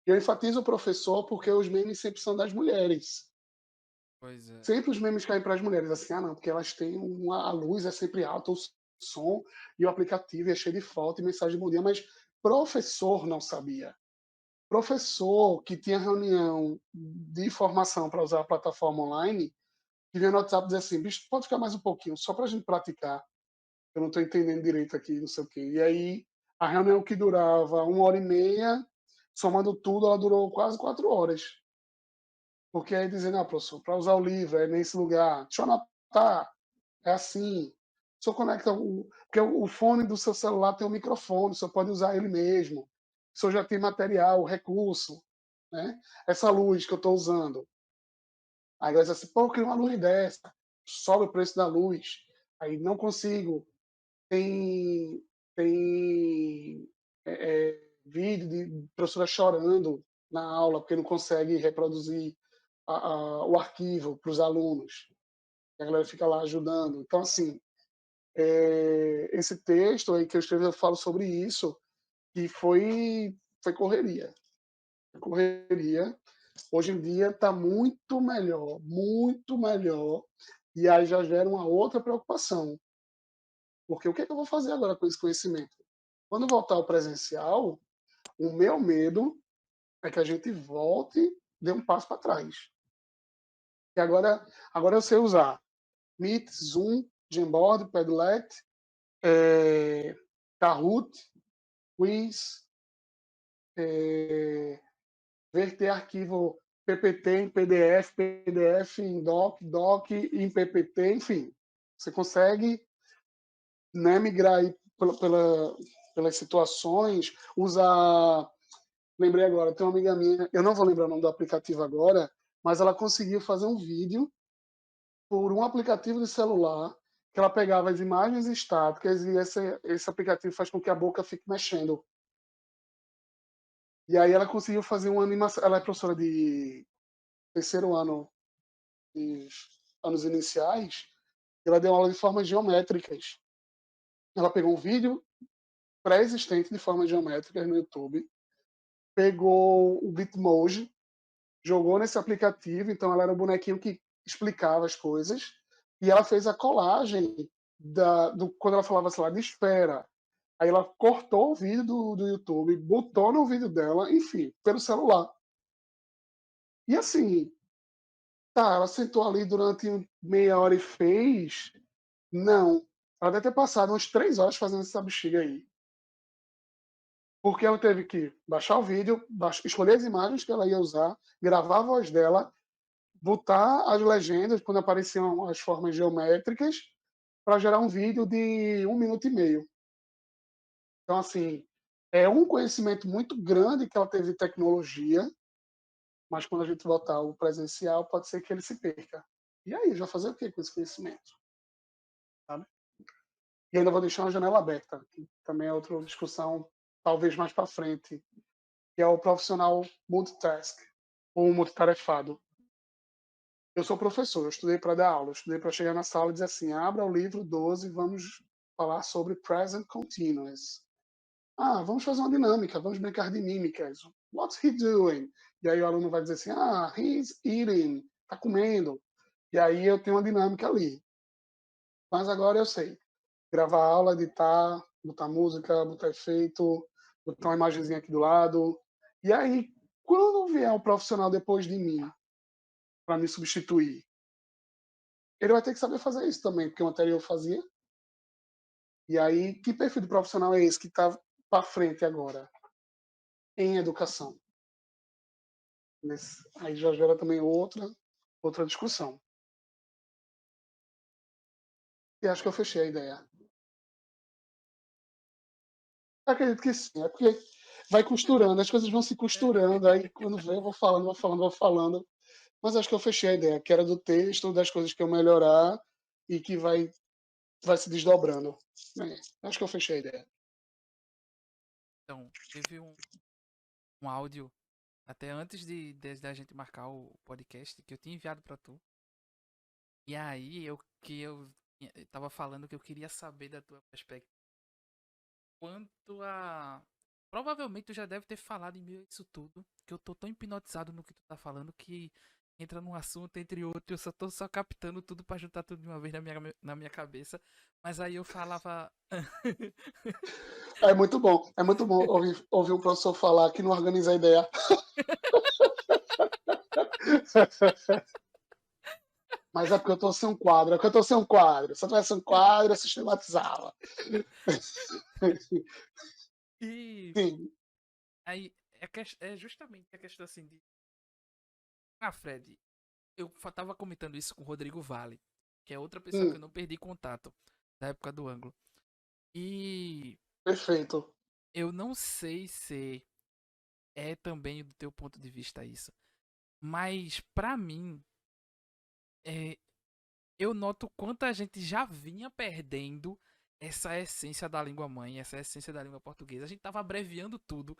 Eu enfatizo o professor porque os memes sempre são das mulheres. Pois é. Sempre os memes caem para as mulheres, assim, ah não, porque elas têm a luz é sempre alta, o som e o aplicativo é cheio de foto e mensagem de bom dia, mas professor não sabia. Professor que tinha reunião de formação para usar a plataforma online, que vinha no WhatsApp dizer assim, bicho, pode ficar mais um pouquinho, só para a gente praticar, eu não estou entendendo direito aqui, não sei o quê. E aí, a reunião que durava 1h30, somando tudo, ela durou quase 4 horas. Porque aí dizendo, ah, professor, para usar o livro é nesse lugar, deixa eu anotar, é assim. O senhor conecta porque o fone do seu celular tem um microfone, o senhor pode usar ele mesmo. O senhor já tem material, recurso, né? Essa luz que eu estou usando. Aí ele diz assim, pô, eu queria uma luz dessa. Sobe o preço da luz. Aí não consigo. Tem, tem vídeo de professora chorando na aula porque não consegue reproduzir o arquivo para os alunos. A galera fica lá ajudando. Então, assim, esse texto aí que eu escrevi, eu falo sobre isso, e foi correria. Correria. Hoje em dia está muito melhor, muito melhor. E aí já gera uma outra preocupação. Porque o que, é que eu vou fazer agora com esse conhecimento? Quando voltar ao presencial, o meu medo é que a gente volte, dê um passo para trás. E agora eu sei usar Meet, Zoom, Jamboard, Padlet, Kahoot, Quiz, verter arquivo PPT em PDF, PDF em Doc, Doc em PPT, enfim. Você consegue, né, migrar aí pelas situações, usar. Lembrei agora, tem uma amiga minha, eu não vou lembrar o nome do aplicativo agora, mas ela conseguiu fazer um vídeo por um aplicativo de celular que ela pegava as imagens estáticas e esse aplicativo faz com que a boca fique mexendo. E aí ela conseguiu fazer uma animação. Ela é professora de terceiro ano, dos anos iniciais, e ela deu aula de formas geométricas. Ela pegou um vídeo pré-existente de formas geométricas no YouTube, pegou o Bitmoji, jogou nesse aplicativo, então ela era o bonequinho que explicava as coisas, e ela fez a colagem quando ela falava, sei lá, de espera. Aí ela cortou o vídeo do YouTube, botou no vídeo dela, enfim, pelo celular. E assim, tá, ela sentou ali durante meia hora e fez. Não. Ela deve ter passado umas 3 horas fazendo essa bexiga aí. Porque ela teve que baixar o vídeo, escolher as imagens que ela ia usar, gravar a voz dela, botar as legendas quando apareciam as formas geométricas, para gerar um vídeo de 1 minuto e meio. Então, assim, é um conhecimento muito grande que ela teve de tecnologia, mas quando a gente voltar ao presencial, pode ser que ele se perca. E aí, já fazer o que com esse conhecimento? Sabe? E ainda vou deixar uma janela aberta, que também é outra discussão, talvez mais para frente, que é o profissional multitask, ou multitarefado. Eu sou professor, eu estudei para dar aula, eu estudei para chegar na sala e dizer assim, abra o livro 12, vamos falar sobre present continuous. Ah, vamos fazer uma dinâmica, vamos brincar de mímicas. What's he doing? E aí o aluno vai dizer assim, ah, he's eating, está comendo. E aí eu tenho uma dinâmica ali. Mas agora eu sei. Gravar aula, editar, botar música, botar efeito, botar uma imagenzinha aqui do lado. E aí, quando vier o profissional depois de mim para me substituir, ele vai ter que saber fazer isso também, porque o anterior fazia. E aí, que perfil de profissional é esse que está para frente agora em educação? Aí já gera também outra discussão. E acho que eu fechei a ideia. Acredito que sim, é porque vai costurando, as coisas vão se costurando, aí quando vem eu vou falando, vou falando, vou falando. Mas acho que eu fechei a ideia, que era do texto, das coisas que eu melhorar e que vai vai se desdobrando. Acho que eu fechei a ideia. Então, teve um áudio, até antes de da gente marcar o podcast, que eu tinha enviado pra tu. E aí, eu tava falando que eu queria saber da tua perspectiva quanto a. Provavelmente tu já deve ter falado em meio a isso tudo, que eu tô tão hipnotizado no que tu tá falando que entra num assunto entre outro, eu só tô só captando tudo pra juntar tudo de uma vez na minha cabeça. Mas aí eu falava. É muito bom ouvir um professor falar que não organiza a ideia. Mas é porque eu tô sem um quadro, é porque eu tô sem um quadro. Se eu tivesse um quadro, eu sistematizava. E Sim. aí é justamente a questão assim de. Fred, tava comentando isso com o Rodrigo Vale, que é outra pessoa que eu Hum, não perdi contato da época do ângulo. E perfeito. eu não sei se é também do teu ponto de vista isso, mas pra mim, é, eu noto quanto a gente já vinha perdendo essa essência da língua mãe, essa essência da língua portuguesa. A gente tava abreviando tudo,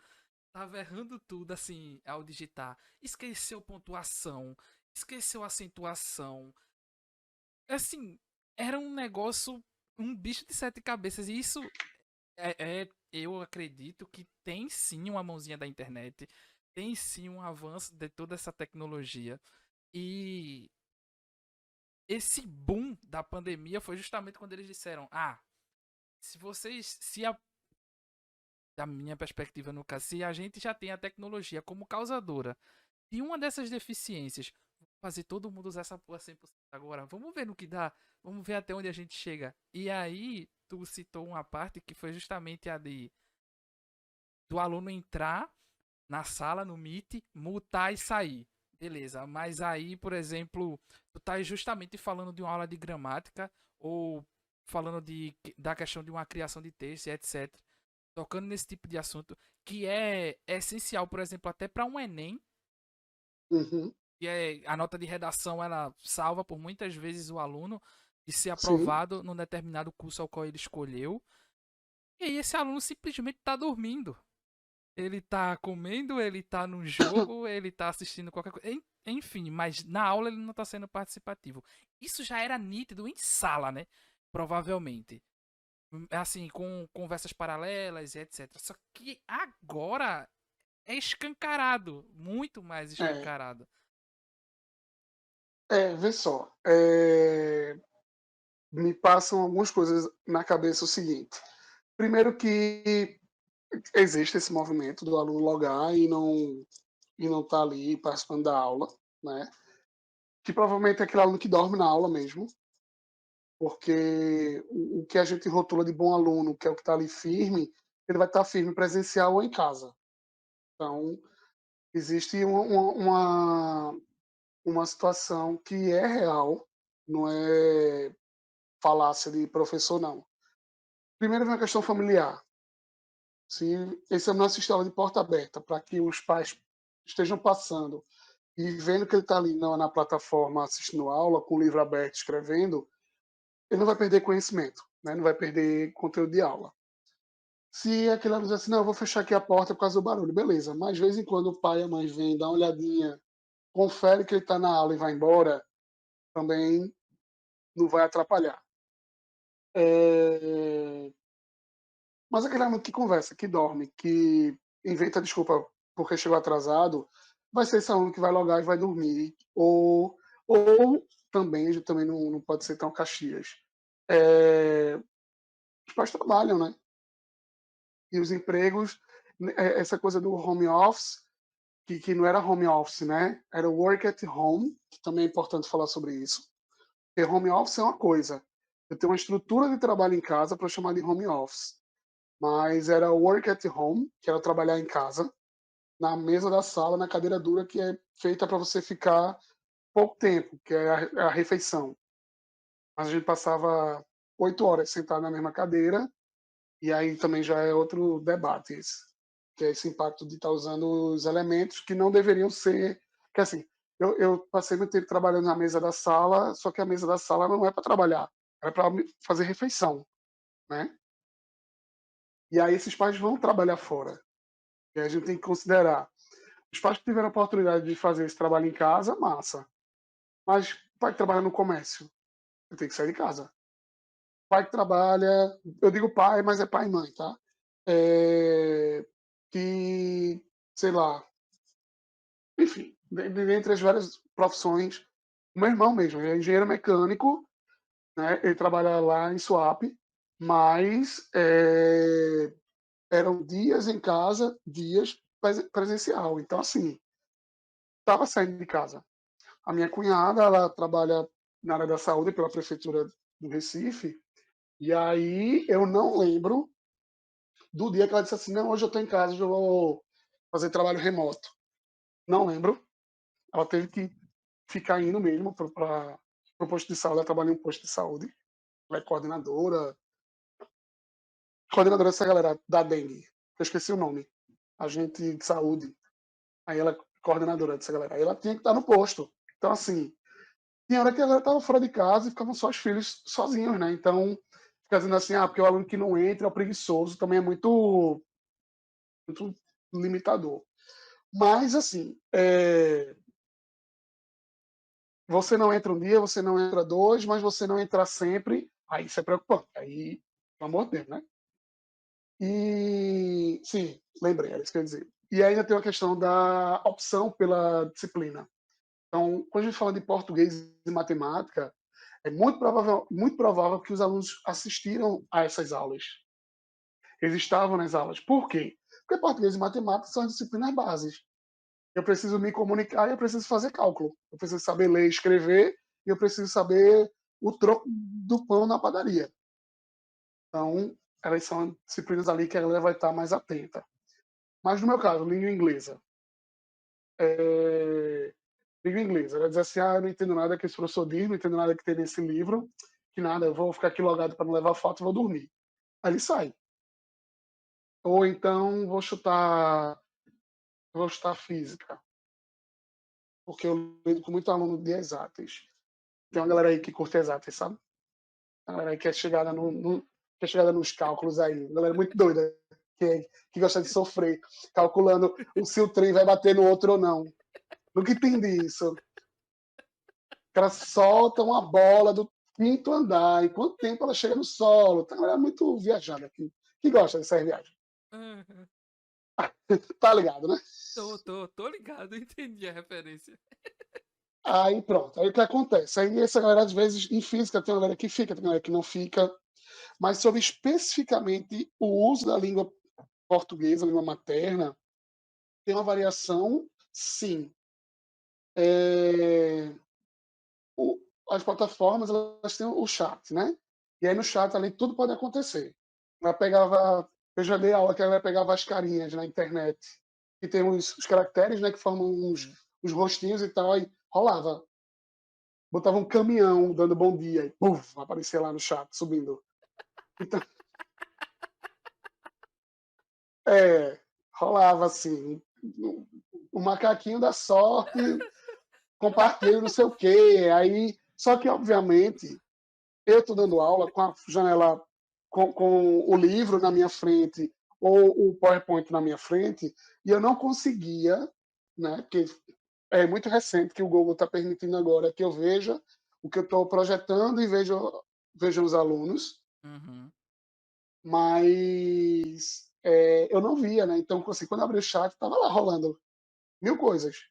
tava errando tudo assim ao digitar. Esqueceu pontuação, esqueceu acentuação. Assim, era um negócio, um bicho de sete cabeças. E isso eu acredito que tem sim uma mãozinha da internet, tem sim um avanço de toda essa tecnologia. E esse boom da pandemia foi justamente quando eles disseram: ah, se vocês, se a, da minha perspectiva no caso, se a gente já tem a tecnologia como causadora de uma dessas deficiências, vamos fazer todo mundo usar essa porra 100% agora, vamos ver no que dá, vamos ver até onde a gente chega. E aí, tu citou uma parte que foi justamente a de do aluno entrar na sala, no Meet, mutar e sair. Beleza, mas aí, por exemplo, tu tá justamente falando de uma aula de gramática ou falando da questão de uma criação de texto, etc. Tocando nesse tipo de assunto que é essencial, por exemplo, até para um Enem, Uhum. que é a nota de redação, ela salva por muitas vezes o aluno de ser Sim. aprovado num determinado curso ao qual ele escolheu. E aí esse aluno simplesmente está dormindo. Ele tá comendo, ele tá no jogo, ele tá assistindo qualquer coisa. Enfim, mas na aula ele não tá sendo participativo. Isso já era nítido em sala, né? Provavelmente. Assim, com conversas paralelas e etc. Só que agora é escancarado. Muito mais É, escancarado. vê só. Me passam algumas coisas na cabeça o seguinte. Primeiro que existe esse movimento do aluno logar e não tá ali participando da aula, né? Que provavelmente é aquele aluno que dorme na aula mesmo, porque o que a gente rotula de bom aluno, que é o que está ali firme, ele vai estar firme presencial ou em casa. Então, existe uma situação que é real, não é falácia de professor, não. Primeiro vem a questão familiar. Se esse aluno assiste a aula de porta aberta, para que os pais estejam passando e vendo que ele está ali na plataforma assistindo aula, com o livro aberto, escrevendo, ele não vai perder conhecimento, né? Não vai perder conteúdo de aula. Se aquele aluno diz assim, não, eu vou fechar aqui a porta por causa do barulho, beleza. Mas de vez em quando o pai e a mãe vêm, dá uma olhadinha, confere que ele está na aula e vai embora, também não vai atrapalhar. É... Mas aquele aluno que conversa, que dorme, que inventa desculpa porque chegou atrasado, vai ser esse aluno que vai logar e vai dormir. Ou também não pode ser tão Caxias. É... Os pais trabalham, né? E os empregos, essa coisa do home office, que não era home office, né? Era work at home, que também é importante falar sobre isso. Porque home office é uma coisa. Eu tenho uma estrutura de trabalho em casa para chamar de home office. Mas era work at home, que era trabalhar em casa, na mesa da sala, na cadeira dura, que é feita para você ficar pouco tempo, que é a refeição. Mas a gente passava 8 horas sentado na mesma cadeira, e aí também já é outro debate esse, que é esse impacto de estar usando os elementos que não deveriam ser. Que assim, eu passei muito tempo trabalhando na mesa da sala, só que a mesa da sala não é para trabalhar. era para fazer refeição, né? E aí esses pais vão trabalhar fora. E a gente tem que considerar. Os pais que tiveram a oportunidade de fazer esse trabalho em casa, massa. Mas o pai que trabalha no comércio, ele tem que sair de casa. O pai que trabalha, eu digo pai, mas é pai e mãe, tá? É, que, sei lá, enfim, dentre as várias profissões, o meu irmão mesmo, ele é engenheiro mecânico, né? Ele trabalha lá em Suape, mas eram dias em casa, dias presencial. Então, assim, estava saindo de casa. A minha cunhada, ela trabalha na área da saúde pela prefeitura do Recife, e aí eu não lembro do dia que ela disse assim, não, hoje eu estou em casa, hoje eu vou fazer trabalho remoto. Não lembro. Ela teve que ficar indo mesmo para o posto de saúde, ela trabalha em um posto de saúde, ela é coordenadora dessa galera da dengue, eu esqueci o nome, agente de saúde, aí ela é coordenadora dessa galera, aí ela tinha que estar no posto. Então, assim, tinha hora que ela estava fora de casa e ficavam só os filhos sozinhos, né? Então, fica dizendo assim, porque o aluno que não entra é o preguiçoso, também é muito limitador. Mas, assim, você não entra um dia, você não entra dois, mas você não entra sempre, aí isso é preocupante. Aí, pelo amor de Deus, né? E, sim, lembrei, era isso que eu ia dizer. E ainda tem a questão da opção pela disciplina. Então, quando a gente fala de português e matemática, é muito provável que os alunos assistiram a essas aulas. Eles estavam nas aulas. Por quê? Porque português e matemática são as disciplinas bases. Eu preciso me comunicar e eu preciso fazer cálculo. Eu preciso saber ler e escrever e eu preciso saber o troco do pão na padaria. Então, elas são disciplinas ali que a galera vai estar mais atenta. Mas no meu caso, língua inglesa. Língua inglesa. Ela diz assim, eu não entendo nada que esse professor diz, não entendo nada que tem nesse livro, que nada, eu vou ficar aqui logado para não levar foto e vou dormir. Aí ele sai. Ou então vou chutar física, porque eu lido com muito aluno de exatas. Tem uma galera aí que curte exatas, sabe? A galera aí que é chegada que é chegada nos cálculos aí. Uma galera muito doida, que gosta de sofrer, calculando se o trem vai bater no outro ou não. Nunca entendi isso. O cara solta uma bola do quinto andar, em quanto tempo ela chega no solo? Tem uma galera muito viajada aqui, que gosta dessas viagens. Uhum. Tá ligado, né? Tô ligado, entendi a referência. Aí pronto, aí o que acontece? Aí essa galera, às vezes, em física, tem uma galera que fica, tem uma galera que não fica, mas sobre especificamente o uso da língua portuguesa, língua materna, tem uma variação, sim. É, o- as plataformas, elas têm o chat, né? E aí no chat ali tudo pode acontecer. Eu já dei aula que ela pegava as carinhas na internet, que tem os caracteres, né, que formam Sim. os rostinhos e tal, aí rolava. Botava um caminhão dando bom dia e puf, aparecia lá no chat, subindo. Então, rolava assim, o macaquinho da sorte, compartilha não sei o quê. Aí, só que, obviamente, eu estou dando aula com a janela, com o livro na minha frente, ou o PowerPoint na minha frente, e eu não conseguia, né, porque é muito recente que o Google está permitindo agora que eu veja o que eu estou projetando e veja os alunos, Uhum. mas eu não via, né? Então, assim, quando eu abri o chat, estava lá rolando mil coisas.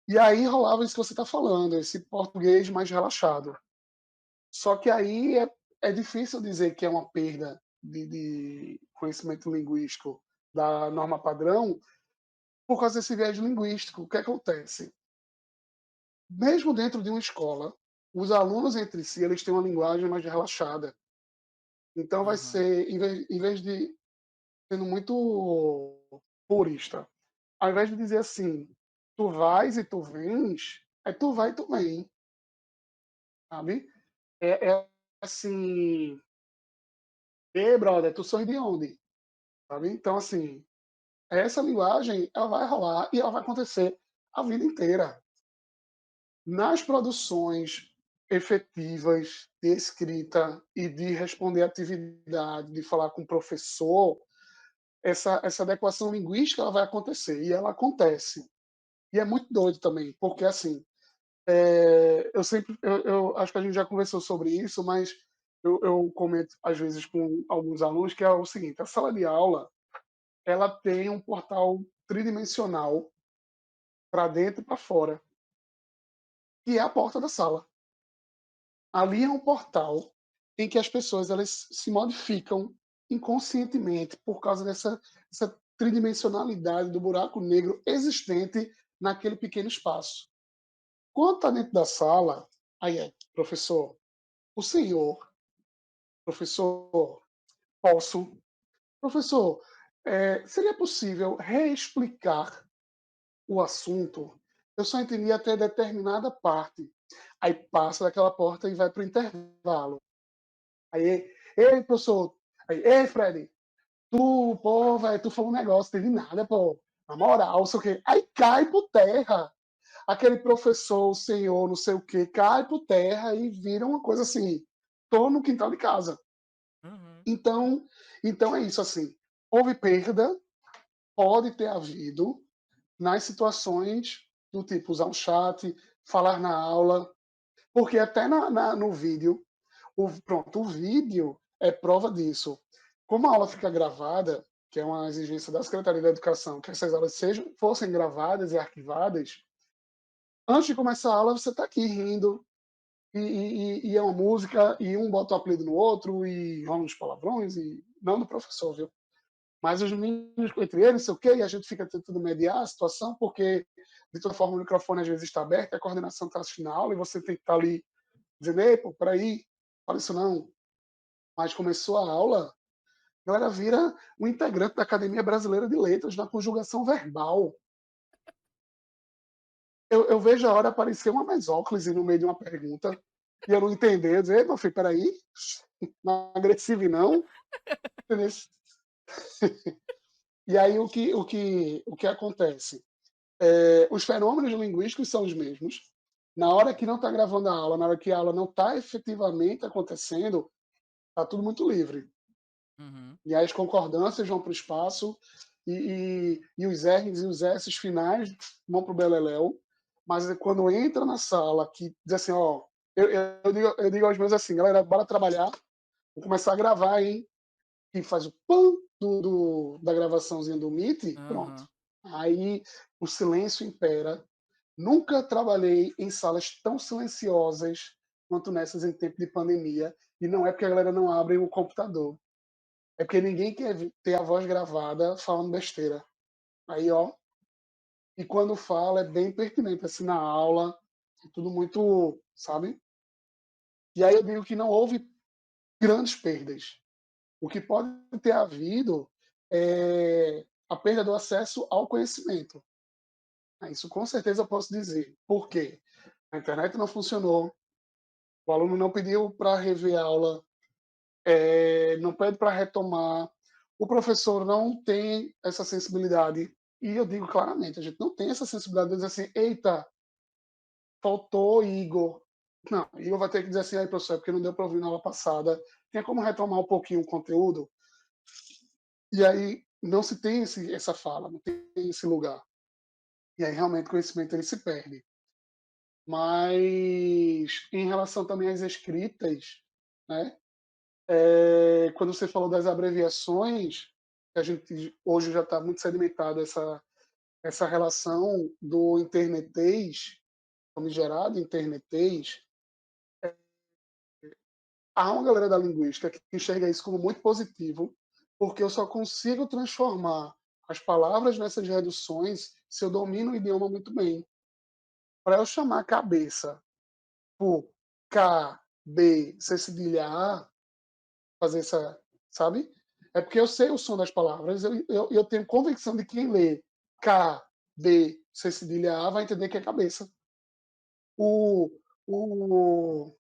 E aí rolava isso que você está falando, esse português mais relaxado. Só que aí é difícil dizer que é uma perda de conhecimento linguístico da norma padrão por causa desse viés linguístico. O que acontece? Mesmo dentro de uma escola, os alunos entre si eles têm uma linguagem mais relaxada. Então vai Uhum. ser, em vez de sendo muito purista, ao invés de dizer assim, tu vais e tu vens, é tu vai e tu vem, sabe? É assim, ei, brother, tu sou de onde? Sabe? Então, assim, essa linguagem, ela vai rolar e ela vai acontecer a vida inteira. Nas produções efetivas de escrita e de responder atividade, de falar com o professor, essa adequação linguística ela vai acontecer, e ela acontece. E é muito doido também, porque assim, eu acho que a gente já conversou sobre isso, mas eu comento às vezes com alguns alunos que é o seguinte: a sala de aula ela tem um portal tridimensional para dentro e para fora, que é a porta da sala. Ali é um portal em que as pessoas elas se modificam inconscientemente por causa dessa tridimensionalidade do buraco negro existente naquele pequeno espaço. Quando está dentro da sala, aí é, professor, o senhor, professor, posso, professor, seria possível reexplicar o assunto? Eu só entendi até determinada parte. Aí passa daquela porta e vai para o intervalo. Aí, ei, professor, aí, ei, Fred, tu, pô, velho, tu falou um negócio, teve nada, pô, na moral, sei o quê. Aí cai por terra. Aquele professor, o senhor, não sei o quê, cai por terra e vira uma coisa assim, tô no quintal de casa. Uhum. Então, então é isso, assim, houve perda, pode ter havido, nas situações do tipo usar um chat, falar na aula, porque até no vídeo, o vídeo é prova disso. Como a aula fica gravada, que é uma exigência da Secretaria da Educação, que essas aulas fossem gravadas e arquivadas, antes de começar a aula você está aqui rindo, e é uma música, e um bota o apelido no outro, e rola uns palavrões, e não do professor, viu? Mas os meninos entre eles, não sei o quê, e a gente fica tentando mediar a situação, porque de toda forma o microfone às vezes está aberto, a coordenação está assistindo a aula, e você tem que estar ali dizendo, ei, pô, peraí, fala isso não. Mas começou a aula, a galera vira um integrante da Academia Brasileira de Letras na conjugação verbal. Eu vejo a hora aparecer uma mesóclise no meio de uma pergunta, e eu não entender, eu dizer, meu filho, peraí, não é agressivo não, entendeu? E aí o que acontece? Os fenômenos linguísticos são os mesmos. Na hora que não está gravando a aula, na hora que a aula não está efetivamente acontecendo, está tudo muito livre. Uhum. E aí as concordâncias vão para o espaço e os R's e os S's finais vão para o beleléu. Mas quando entra na sala, que diz assim, ó, eu digo aos meus assim, galera, bora trabalhar, vou começar a gravar, hein? E faz o pam da gravaçãozinha do Meet, pronto. Aham. Aí o silêncio impera. Nunca trabalhei em salas tão silenciosas quanto nessas em tempo de pandemia. E não é porque a galera não abre o computador. É porque ninguém quer ter a voz gravada falando besteira. Aí, ó. E quando fala, é bem pertinente, assim, na aula. É tudo muito, sabe? E aí eu digo que não houve grandes perdas. O que pode ter havido é a perda do acesso ao conhecimento. Isso com certeza eu posso dizer. Por quê? A internet não funcionou, o aluno não pediu para rever a aula, não pede para retomar, o professor não tem essa sensibilidade. E eu digo claramente, a gente não tem essa sensibilidade de dizer assim, eita, faltou Igor. Não, Igor vai ter que dizer assim, aí professor, é porque não deu para ouvir na aula passada, tem como retomar um pouquinho o conteúdo? E aí não se tem essa fala, não tem esse lugar. E aí realmente o conhecimento ele se perde. Mas em relação também às escritas, né? Quando você falou das abreviações, que a gente hoje já está muito sedimentado essa relação do internetês, famigerado internetês, há uma galera da linguística que enxerga isso como muito positivo, porque eu só consigo transformar as palavras nessas reduções se eu domino o idioma muito bem. Para eu chamar cabeça por K, B, C cedilha A, fazer essa, sabe? É porque eu sei o som das palavras, eu tenho convicção de que quem lê K, B, C cedilha A vai entender que é cabeça. O, o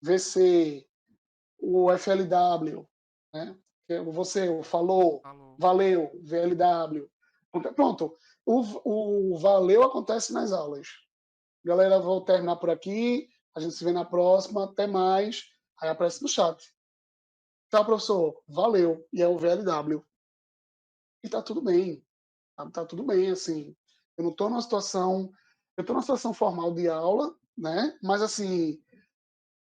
VC, o FLW, né? Você, o falou, Falou. valeu, VLW. Pronto, o valeu acontece nas aulas. Galera, vou terminar por aqui. A gente se vê na próxima, até mais. Aí aparece no chat. Tchau, professor. Valeu. E é o VLW. E tá tudo bem. Tá tudo bem, assim. Eu não tô numa situação. Eu tô numa situação formal de aula, né? Mas, assim,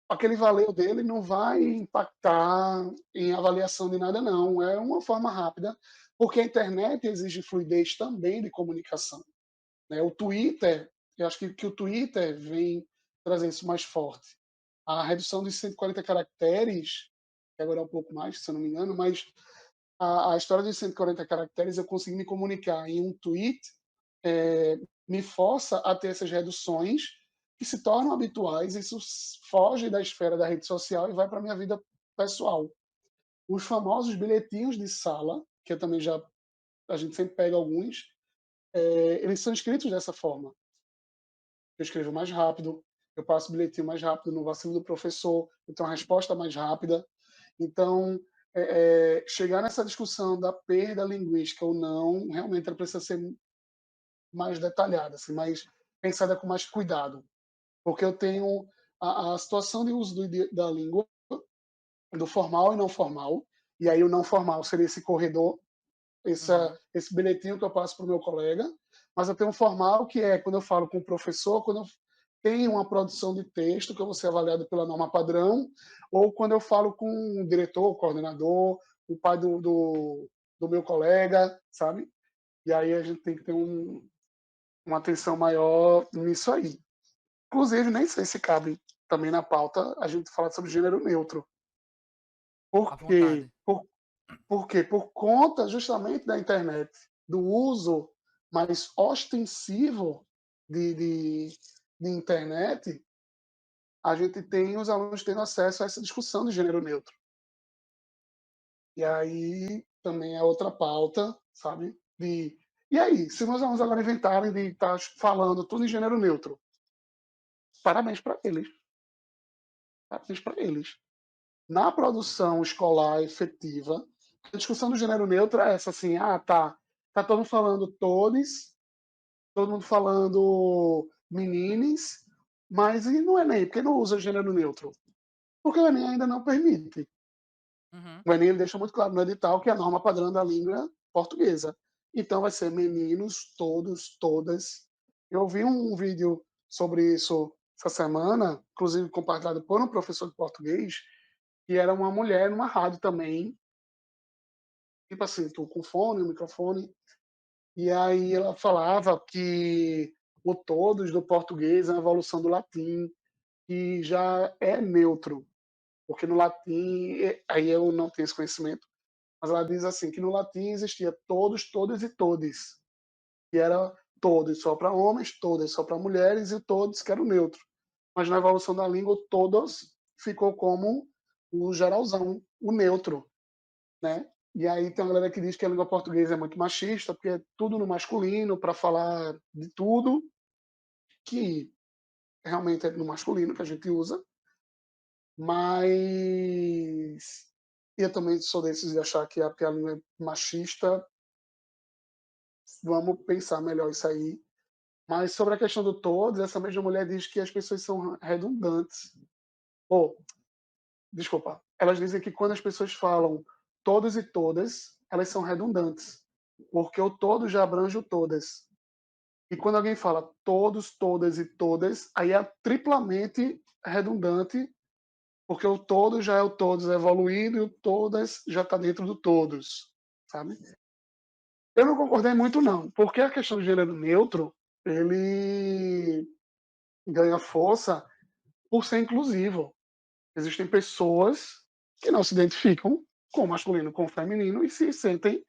aquele valeu dele não vai impactar em avaliação de nada, não. É uma forma rápida, porque a internet exige fluidez também de comunicação. Né? O Twitter, eu acho que o Twitter vem trazer isso mais forte. A redução dos 140 caracteres, que agora é um pouco mais, se eu não me engano, mas a história dos 140 caracteres, eu consigo me comunicar em um tweet, me força a ter essas reduções que se tornam habituais, isso foge da esfera da rede social e vai para a minha vida pessoal. Os famosos bilhetinhos de sala, que eu também já, a gente sempre pega alguns, eles são escritos dessa forma. Eu escrevo mais rápido, eu passo o bilhetinho mais rápido no vacilo do professor, eu tenho uma resposta mais rápida. Então, chegar nessa discussão da perda linguística ou não, realmente ela precisa ser mais detalhada, assim, mais pensada com mais cuidado, porque eu tenho a situação de uso da língua, do formal e não formal, e aí o não formal seria esse corredor, Uhum. esse bilhetinho que eu passo para o meu colega, mas eu tenho um formal que é quando eu falo com o professor, quando eu tenho uma produção de texto que eu vou ser avaliado pela norma padrão, ou quando eu falo com o diretor, o coordenador, o pai do meu colega, sabe? E aí a gente tem que ter uma atenção maior nisso aí. Inclusive, nem sei se cabe também na pauta a gente falar sobre gênero neutro. À Por quê? vontade. Por quê? Por conta justamente da internet, do uso mais ostensivo de internet, a gente tem os alunos tendo acesso a essa discussão de gênero neutro. E aí também é outra pauta, sabe? E aí, se meus alunos agora inventarem de estar falando tudo em gênero neutro, parabéns para eles. Parabéns para eles. Na produção escolar efetiva, a discussão do gênero neutro é essa, assim, tá todo mundo falando todes, todo mundo falando menines, mas e no Enem? Por que não usa gênero neutro? Porque o Enem ainda não permite. Uhum. O Enem ele deixa muito claro no edital que é a norma padrão da língua portuguesa. Então vai ser meninos, todos, todas. Eu ouvi um vídeo sobre isso essa semana, inclusive compartilhado por um professor de português, que era uma mulher numa rádio também, tipo assim, tô com fone, o microfone, e aí ela falava que o todos do português é uma evolução do latim, que já é neutro, porque no latim, aí eu não tenho esse conhecimento, mas ela diz assim, que no latim existia todos, todas e todes, que era todos só para homens, todas só para mulheres e todos que era o neutro. Mas na evolução da língua, o todos ficou como o geralzão, o neutro, né? E aí tem uma galera que diz que a língua portuguesa é muito machista, porque é tudo no masculino para falar de tudo, que realmente é no masculino que a gente usa, mas eu também sou desses de achar que porque a língua é machista, vamos pensar melhor isso aí. Mas sobre a questão do todos, essa mesma mulher diz que as pessoas são redundantes. Ou, desculpa, elas dizem que quando as pessoas falam todos e todas, elas são redundantes, porque o todo já abrange o todas. E quando alguém fala todos, todas e todas, aí é triplamente redundante, porque o todo já é o todos evoluído e o todas já está dentro do todos, sabe? Eu não concordei muito não, porque a questão do gênero neutro, ele ganha força por ser inclusivo. Existem pessoas que não se identificam com o masculino, com o feminino e se sentem,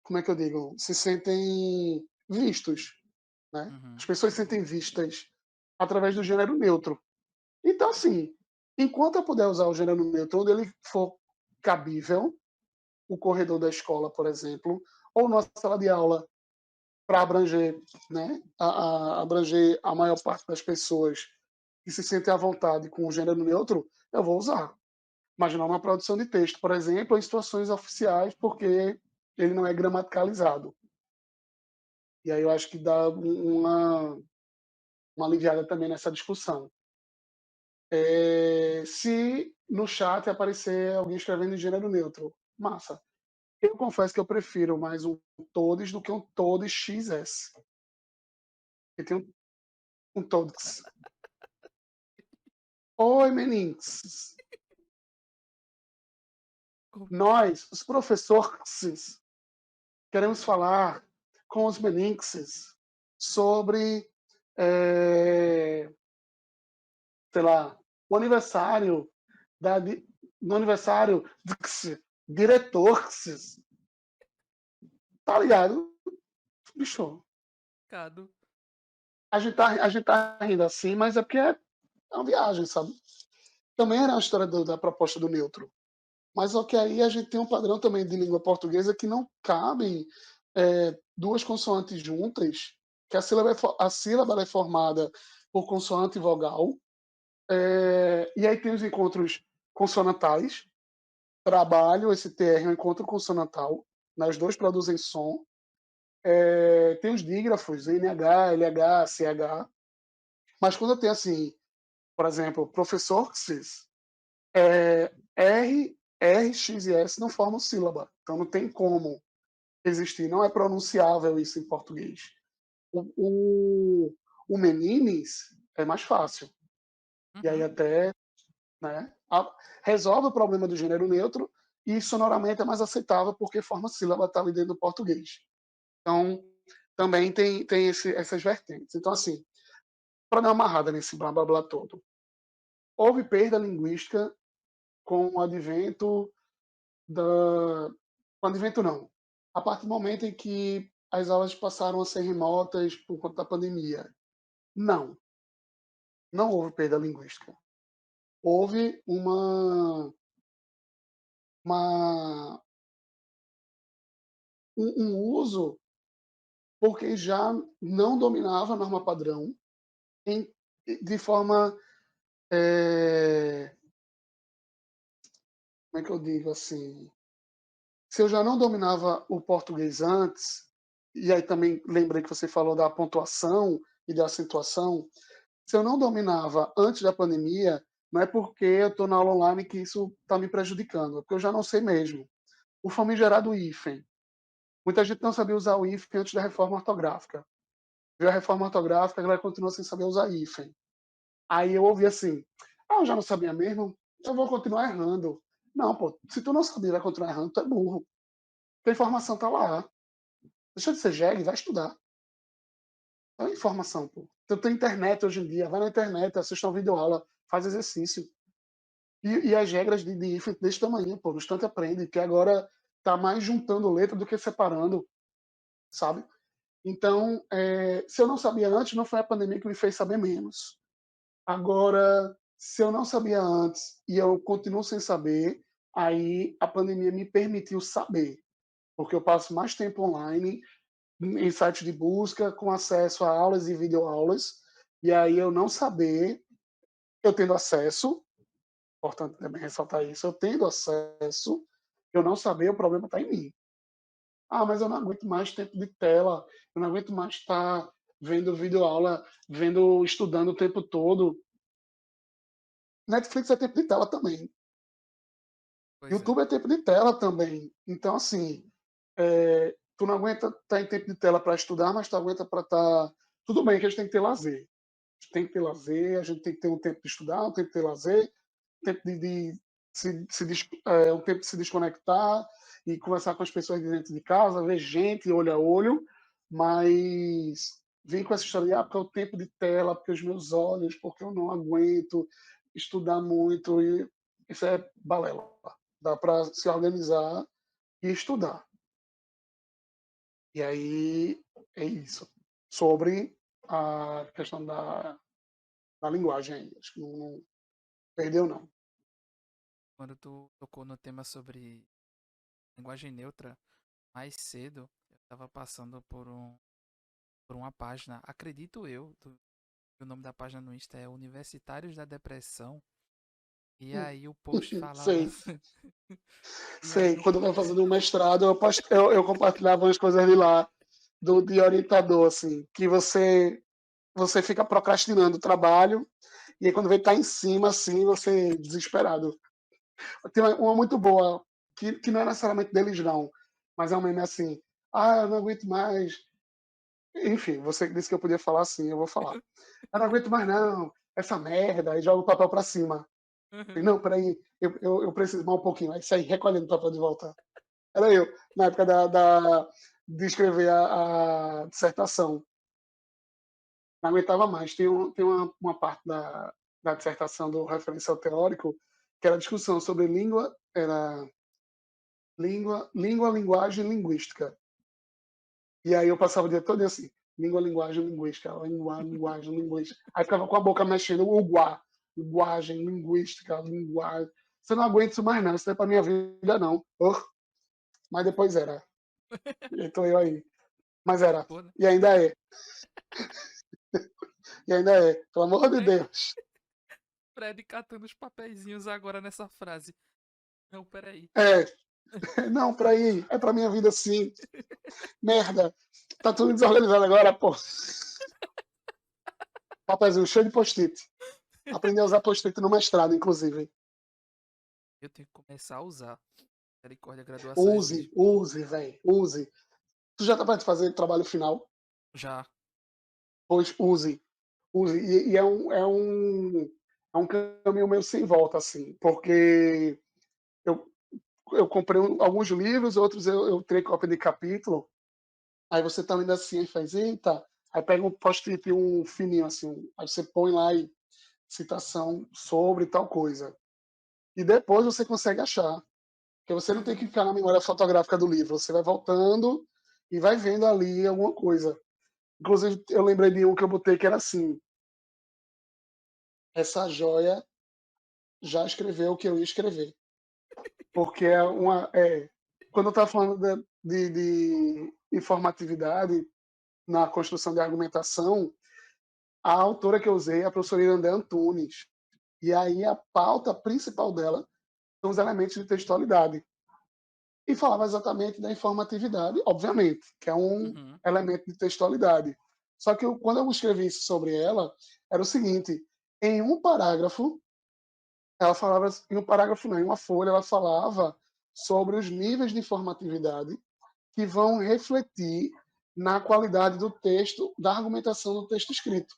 como é que eu digo, se sentem vistos, né? As Uhum. pessoas se sentem vistas através do gênero neutro. Então, assim, enquanto eu puder usar o gênero neutro onde ele for cabível, o corredor da escola, por exemplo, ou nossa sala de aula, para abranger, né, abranger a maior parte das pessoas que se sentem à vontade com o gênero neutro, eu vou usar. Mas não na produção de texto, por exemplo, em situações oficiais, porque ele não é gramaticalizado. E aí eu acho que dá uma. uma aliviada também nessa discussão. Se no chat aparecer alguém escrevendo em gênero neutro, massa. Eu confesso que eu prefiro mais um todes do que um todes XS. Eu tenho um todes. Oi, meninos. Como- Nós, os professores, queremos falar com os meninos sobre, sei lá, o aniversário da, no aniversário diretor, tá ligado? Bicho, Cado. a gente tá rindo assim, mas é porque é uma viagem, sabe? Também era a história da proposta do neutro. Mas só que aí a gente tem um padrão também de língua portuguesa que não cabem duas consoantes juntas, que a sílaba ela é formada por consoante e vogal, e aí tem os encontros consonantais, trabalho, esse TR é um encontro consonantal, nós dois produzem som, tem os dígrafos, NH, LH, CH, mas quando eu tenho assim, por exemplo, professor, R, R, X e S não formam sílaba, então não tem como existir, não é pronunciável isso em português. O menines é mais fácil, e aí Uhum. até, né, resolve o problema do gênero neutro e sonoramente é mais aceitável porque forma sílaba está ali dentro do português. Então, também tem essas vertentes. Então, assim, para dar uma amarrada nesse blá blá blá todo, houve perda linguística com o advento da. Com o advento, não. A partir do momento em que as aulas passaram a ser remotas por conta da pandemia. Não, não houve perda linguística. Houve uma um uso porque já não dominava a norma padrão em, de forma. Como é que eu digo assim? Se eu já não dominava o português antes, e aí também lembrei que você falou da pontuação e da acentuação, se eu não dominava antes da pandemia, não é porque eu estou na aula online que isso está me prejudicando, é porque eu já não sei mesmo. O famigerado hífen. Muita gente não sabia usar o hífen antes da reforma ortográfica. Veio a reforma ortográfica, a galera continua sem saber usar hífen. Aí eu ouvi assim, eu já não sabia mesmo, eu vou continuar errando. Não, pô, se tu não sabia, vai continuar errando, tu é burro. Porque a informação tá lá. Deixa de ser jegue, vai estudar. É informação, pô. Tu tem internet hoje em dia, vai na internet, assiste uma videoaula, faz exercício. E as regras de IF desse tamanho, pô, no instante aprende, que agora tá mais juntando letra do que separando, sabe? Então, se eu não sabia antes, não foi a pandemia que me fez saber menos. Agora, se eu não sabia antes e eu continuo sem saber, aí a pandemia me permitiu saber, porque eu passo mais tempo online, em sites de busca, com acesso a aulas e videoaulas, e aí eu não saber, eu tendo acesso, importante também ressaltar isso, eu tendo acesso, eu não saber, o problema está em mim. Ah, mas eu não aguento mais tempo de tela, eu não aguento mais estar vendo videoaula, estudando o tempo todo. Netflix é tempo de tela também. Pois é. YouTube é tempo de tela também. Então, assim, tu não aguenta estar em tempo de tela para estudar, mas tu aguenta para estar. Tudo bem que a gente tem que ter lazer. A gente tem que ter lazer, a gente tem que ter um tempo de estudar, um tempo de ter lazer, um tempo um tempo de se desconectar e conversar com as pessoas de dentro de casa, ver gente olho a olho, mas vem com essa história de porque é o tempo de tela, porque os meus olhos, porque eu não aguento estudar muito, e isso é balela. Dá para se organizar e estudar. E aí é isso. Sobre a questão da linguagem aí. Acho que não perdeu, não. Quando tu tocou no tema sobre linguagem neutra, mais cedo, eu estava passando por uma página, acredito eu, o nome da página no Insta é Universitários da Depressão, e aí o post falava Sei, assim, e aí sei. no, Quando eu estava fazendo um mestrado, eu compartilhava umas coisas de lá, de orientador, assim, que você você fica procrastinando o trabalho, e aí quando vê tá em cima, assim, você desesperado. Tem uma muito boa, que não é necessariamente deles não, mas é um meme assim, eu não aguento mais. Enfim, você que disse que eu podia falar assim, eu vou falar. Eu não aguento mais não, essa merda, aí joga o papel pra cima. E, não, peraí, eu preciso mais um pouquinho. Aí sai recolhendo o papel de volta. Era eu, na época de escrever a dissertação. Não aguentava mais. Tem uma parte da dissertação do referencial teórico que era discussão sobre linguagem e linguística. E aí eu passava o dia todo assim, língua, linguagem, linguística, linguagem, linguística. Aí ficava com a boca mexendo, linguagem, linguística, linguagem. Você não aguenta isso mais não, isso não é pra minha vida não. Mas depois era. E tô eu aí. Mas era. Pô, né? E ainda é. E ainda é. Pelo amor de Fred, Deus. Fred catando os papeizinhos agora nessa frase. Não, peraí. É. Não, pra ir. É pra minha vida sim. Merda. Tá tudo desorganizado agora, pô. Papelzinho cheio de post-it. Aprendi a usar post-it no mestrado, inclusive. Eu tenho que começar a usar. Misericórdia, graduações Use, mesmo. use, velho. Use. Tu já tá pra fazer trabalho final? Já. Pois use. Use. E é um caminho meio sem volta, assim. Porque eu, eu comprei alguns livros, outros eu tirei cópia de capítulo. Aí você tá lendo assim e faz, eita. Aí pega um post-it, um fininho assim. Aí você põe lá e citação sobre tal coisa. E depois você consegue achar. Porque você não tem que Uhum. ficar na memória fotográfica do livro. Você vai voltando e vai vendo ali alguma coisa. Inclusive, eu lembrei de um que eu botei que era assim: essa joia já escreveu o que eu ia escrever. Porque quando eu estava falando de informatividade na construção de argumentação, a autora que eu usei é a professora Irandé Antunes. E aí a pauta principal dela são os elementos de textualidade. E falava exatamente da informatividade, obviamente, que é um Uhum. elemento de textualidade. Só que quando eu escrevi isso sobre ela, era o seguinte: em um parágrafo, ela falava, em um parágrafo não, em uma folha, ela falava sobre os níveis de informatividade que vão refletir na qualidade do texto, da argumentação do texto escrito.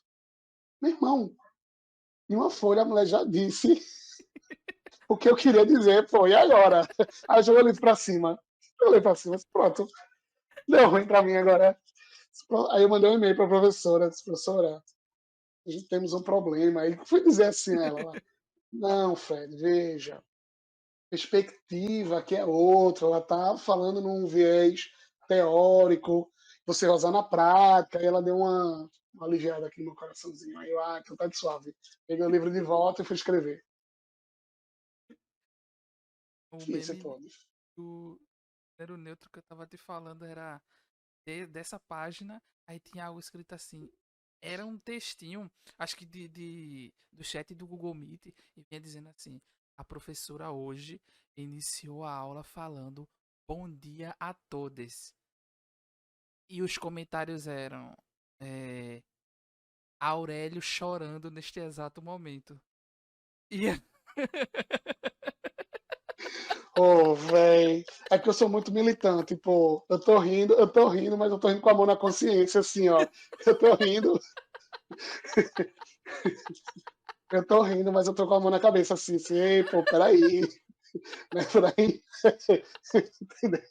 Meu irmão, em uma folha a mulher já disse o que eu queria dizer, pô, e agora? Aí jogou o livro pra cima. Eu olhei pra cima, pronto, deu ruim pra mim agora. Aí eu mandei um e-mail pra professora, disse, professora, a gente temos um problema. Aí fui dizer assim a ela, não, Fred, veja, perspectiva que é outra, ela está falando num viés teórico, você vai usar na prática, e ela deu uma aliviada aqui no meu coraçãozinho. Aí eu, então tá de suave. Peguei o livro de volta e fui escrever. O E você meme pode. do Gênero neutro que eu tava te falando era dessa página, aí tinha algo escrito assim. Era um textinho, acho que do chat do Google Meet, e vinha dizendo assim: a professora hoje iniciou a aula falando bom dia a todos. E os comentários eram é, Aurélio chorando neste exato momento. E Ô, véi. É que eu sou muito militante, pô. Eu tô rindo, mas eu tô rindo com a mão na consciência, assim, ó. Eu tô rindo, eu tô rindo, mas eu tô com a mão na cabeça, assim, ei, pô, peraí. Não é por aí. Entendeu?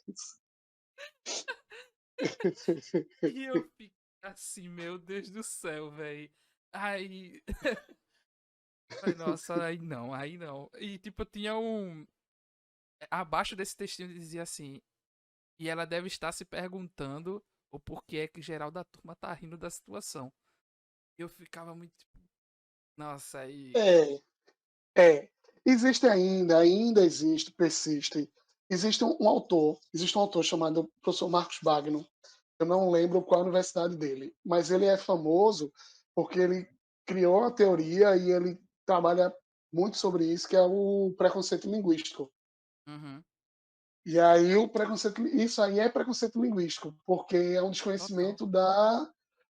E eu fico assim, meu Deus do céu, velho. Aí. Ai, nossa, aí não, aí não. E tipo, tinha um. Abaixo desse textinho dizia assim. E ela deve estar se perguntando o porquê é que geral da turma tá rindo da situação. E eu ficava muito tipo, nossa, aí. É, é. Existe ainda existe, persiste. Existe um autor chamado professor Marcos Bagno. Eu não lembro qual a universidade dele, mas ele é famoso porque ele criou a teoria e ele trabalha muito sobre isso, que é o preconceito linguístico. Uhum, E aí isso aí é preconceito linguístico, porque é um total. desconhecimento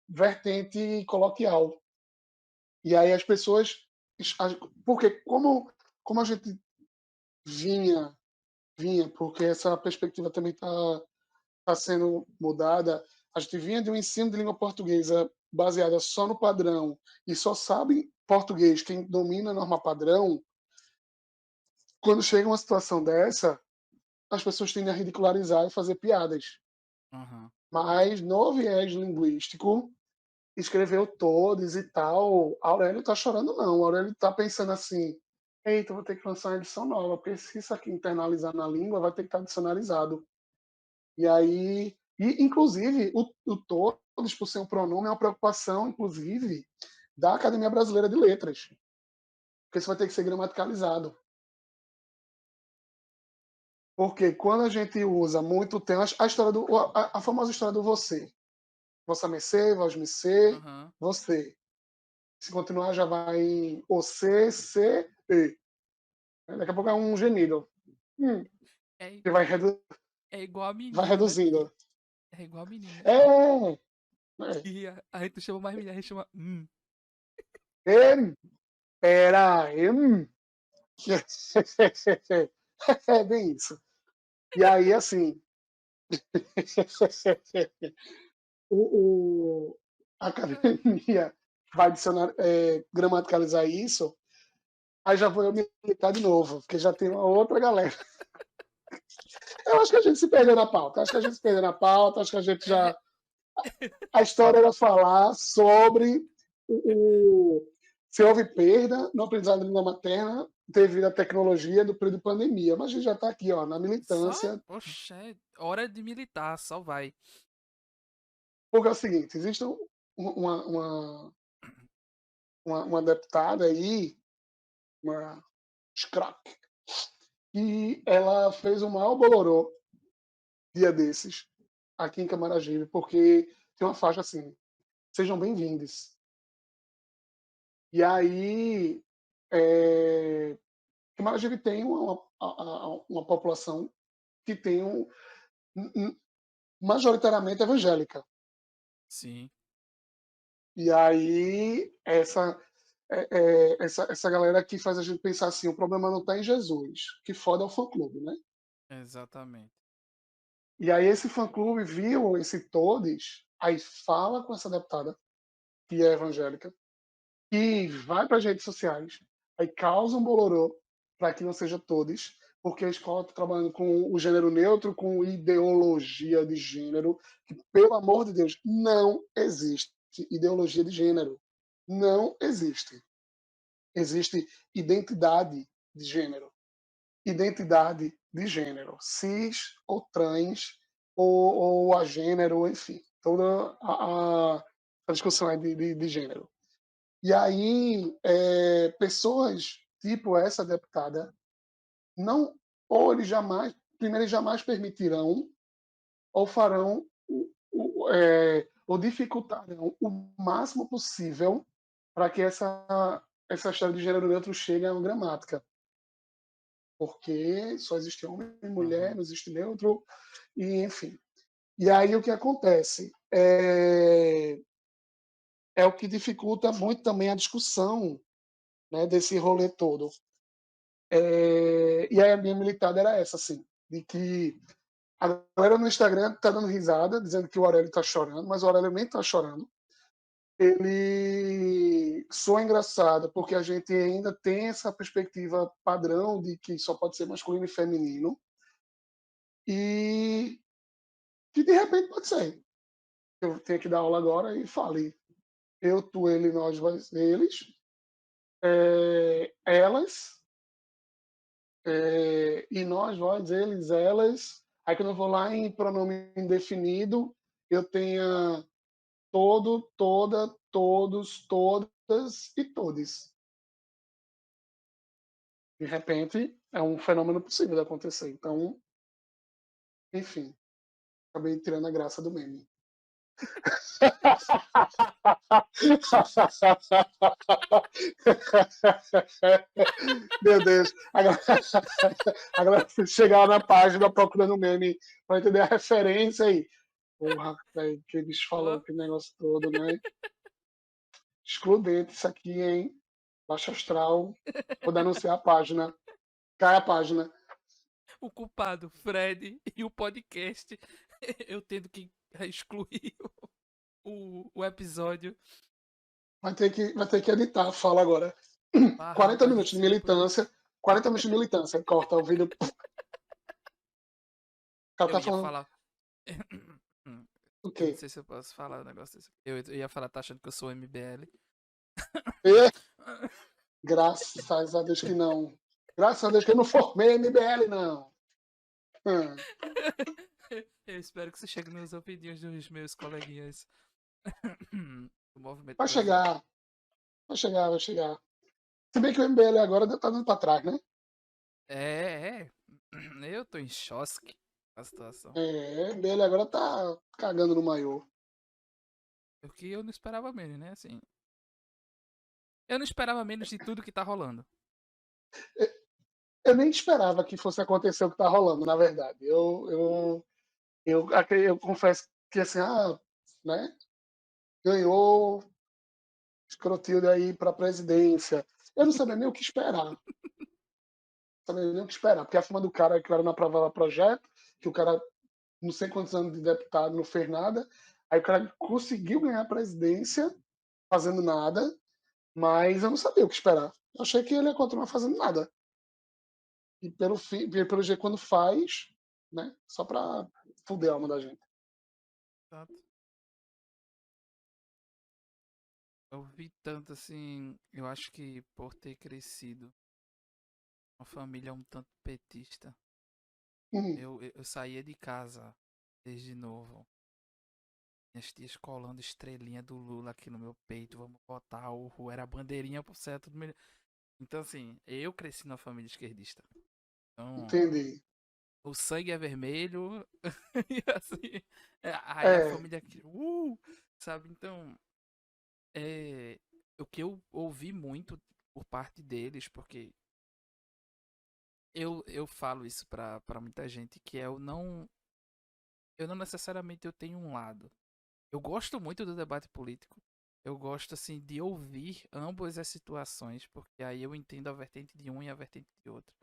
vertente coloquial. E aí as pessoas, porque como a gente vinha, porque essa perspectiva também está sendo mudada, a gente vinha de um ensino de língua portuguesa baseada só no padrão e só sabe português quem domina a norma padrão. Quando chega uma situação dessa, as pessoas tendem a ridicularizar e fazer piadas. Aham. Mas no viés linguístico, escreveu todos e tal. Aurélio tá chorando, não. Aurélio tá pensando assim: eita, vou ter que lançar uma edição nova, porque se isso aqui internalizar na língua, vai ter que estar dicionarizado. E aí, e, inclusive, o todos, por ser um pronome, é uma preocupação, inclusive, da Academia Brasileira de Letras, porque isso vai ter que ser gramaticalizado. Porque quando a gente usa muito, tem a história a famosa história do você. Vossa mercê, vós mercê, Aham. você. Se continuar, já vai em o, C, E. Daqui a pouco é um gemido. É, Que vai, é igual a vai menino, né? reduzindo. É igual a menino. É, é. E a gente não chama mais menino, a gente chama. Era. É bem isso. E aí, assim, o, a academia vai adicionar, gramaticalizar isso, aí já vou eu me militar de novo, porque já tem uma outra galera. Eu acho que a gente se perdeu na pauta. Acho que a gente se perdeu na pauta. Acho que a gente É, já. A história era falar sobre se houve perda no aprendizado da língua materna devido à tecnologia do período de pandemia. Mas a gente já está aqui, ó, na só. militância. Poxa, é hora de militar, só vai. Porque é o seguinte: existe uma, uma, uma deputada aí, uma scrap, e ela fez um maior bolorô dia desses, aqui em Camaragibe, porque tem uma faixa assim: sejam bem-vindos. E aí, Camaragibe tem uma população que tem majoritariamente evangélica. Sim, E aí, essa galera que faz a gente pensar assim: o problema não está em Jesus, que foda é o fã-clube, né? exatamente. E aí esse fã-clube viu esse todes, aí fala com essa deputada, que é evangélica, e vai para as redes sociais, aí causa um bolorô para que não seja todos, porque a escola está trabalhando com o gênero neutro, com ideologia de gênero, que, pelo amor de Deus, não existe ideologia de gênero. Não existe. Existe identidade de gênero. Identidade de gênero. Cis ou trans, ou a gênero, enfim. Toda a discussão é de gênero. E aí, pessoas tipo essa deputada, não, ou eles jamais, primeiro, eles jamais permitirão, ou farão, ou dificultarão o máximo possível para que essa história de gênero neutro chegue a uma gramática. Porque só existe homem e mulher, Aham. não existe neutro, e enfim. E aí o que acontece? É o que dificulta muito também a discussão, né, desse rolê todo. E aí a minha militada era essa, assim, de que a galera no Instagram tá dando risada, dizendo que o Aurélio tá chorando, mas o Aurélio nem tá chorando. Ele soa engraçado porque a gente ainda tem essa perspectiva padrão de que só pode ser masculino e feminino, e que de repente pode ser. Eu tenho que dar aula agora e fale eu, tu, ele, nós, eles, elas, e nós, vós, eles, elas. Aí quando eu vou lá em pronome indefinido, eu tenho todo, toda, todos, todas e todes. De repente, é um fenômeno possível de acontecer. Então, enfim, acabei tirando a graça do meme. Meu Deus. A galera chegar na página procurando meme para entender a referência aí. Porra, velho, que eles falou Pô, que negócio todo, né? Excludente isso aqui, hein? Baixo astral. Vou denunciar a página. Cai a página. o culpado, Fred, e o podcast. Eu tendo que excluir o episódio. Vai ter que editar. Fala agora. Barrado 40 pra gente minutos de ser punido. militância. 40 minutos de militância. Corta o vídeo. O cara Eu tá ia falando falar. o Eu não quê? sei se eu posso falar um negócio desse. Eu ia falar, tá achando que eu sou MBL. E, graças a Deus que não. Graças a Deus que eu não formei MBL, não. Hum. Eu espero que você chegue nos ouvidinhos dos meus coleguinhas do Movimento Vai Brasil. chegar. Vai chegar, vai chegar. Se bem que o MBL agora tá dando pra trás, né? É. Eu tô em choque com a situação. É, o MBL agora tá cagando no maiô. O que eu não esperava menos, né? Assim, eu não esperava menos de tudo que tá rolando. Eu nem esperava que fosse acontecer o que tá rolando, na verdade. Eu confesso que assim, né? Ganhou escrotilho aí pra presidência. Eu não sabia nem o que esperar. Não sabia nem o que esperar, porque a fama do cara é que o cara não aprovava projeto, que o cara, não sei quantos anos de deputado, não fez nada. Aí o cara conseguiu ganhar a presidência fazendo nada, mas eu não sabia o que esperar. Eu achei que ele ia continuar fazendo nada. E pelo jeito, quando faz, né? Só pra fuder a alma da gente. Exato. Eu vi tanto assim. Eu acho que por ter crescido uma família um tanto petista, Hum, eu saía de casa desde novo. Minhas tias colando estrelinha do Lula aqui no meu peito. Vamos botar o era a bandeirinha pro certo do melhor. Então, assim, eu cresci numa família esquerdista. Então, entendi. o sangue é vermelho. E assim, aí a É, família. Sabe? Então, é, o que eu ouvi muito por parte deles, porque eu falo isso pra muita gente, que é eu não necessariamente eu tenho um lado. Eu gosto muito do debate político. Eu gosto assim de ouvir ambas as situações, porque aí eu entendo a vertente de um e a vertente de outro.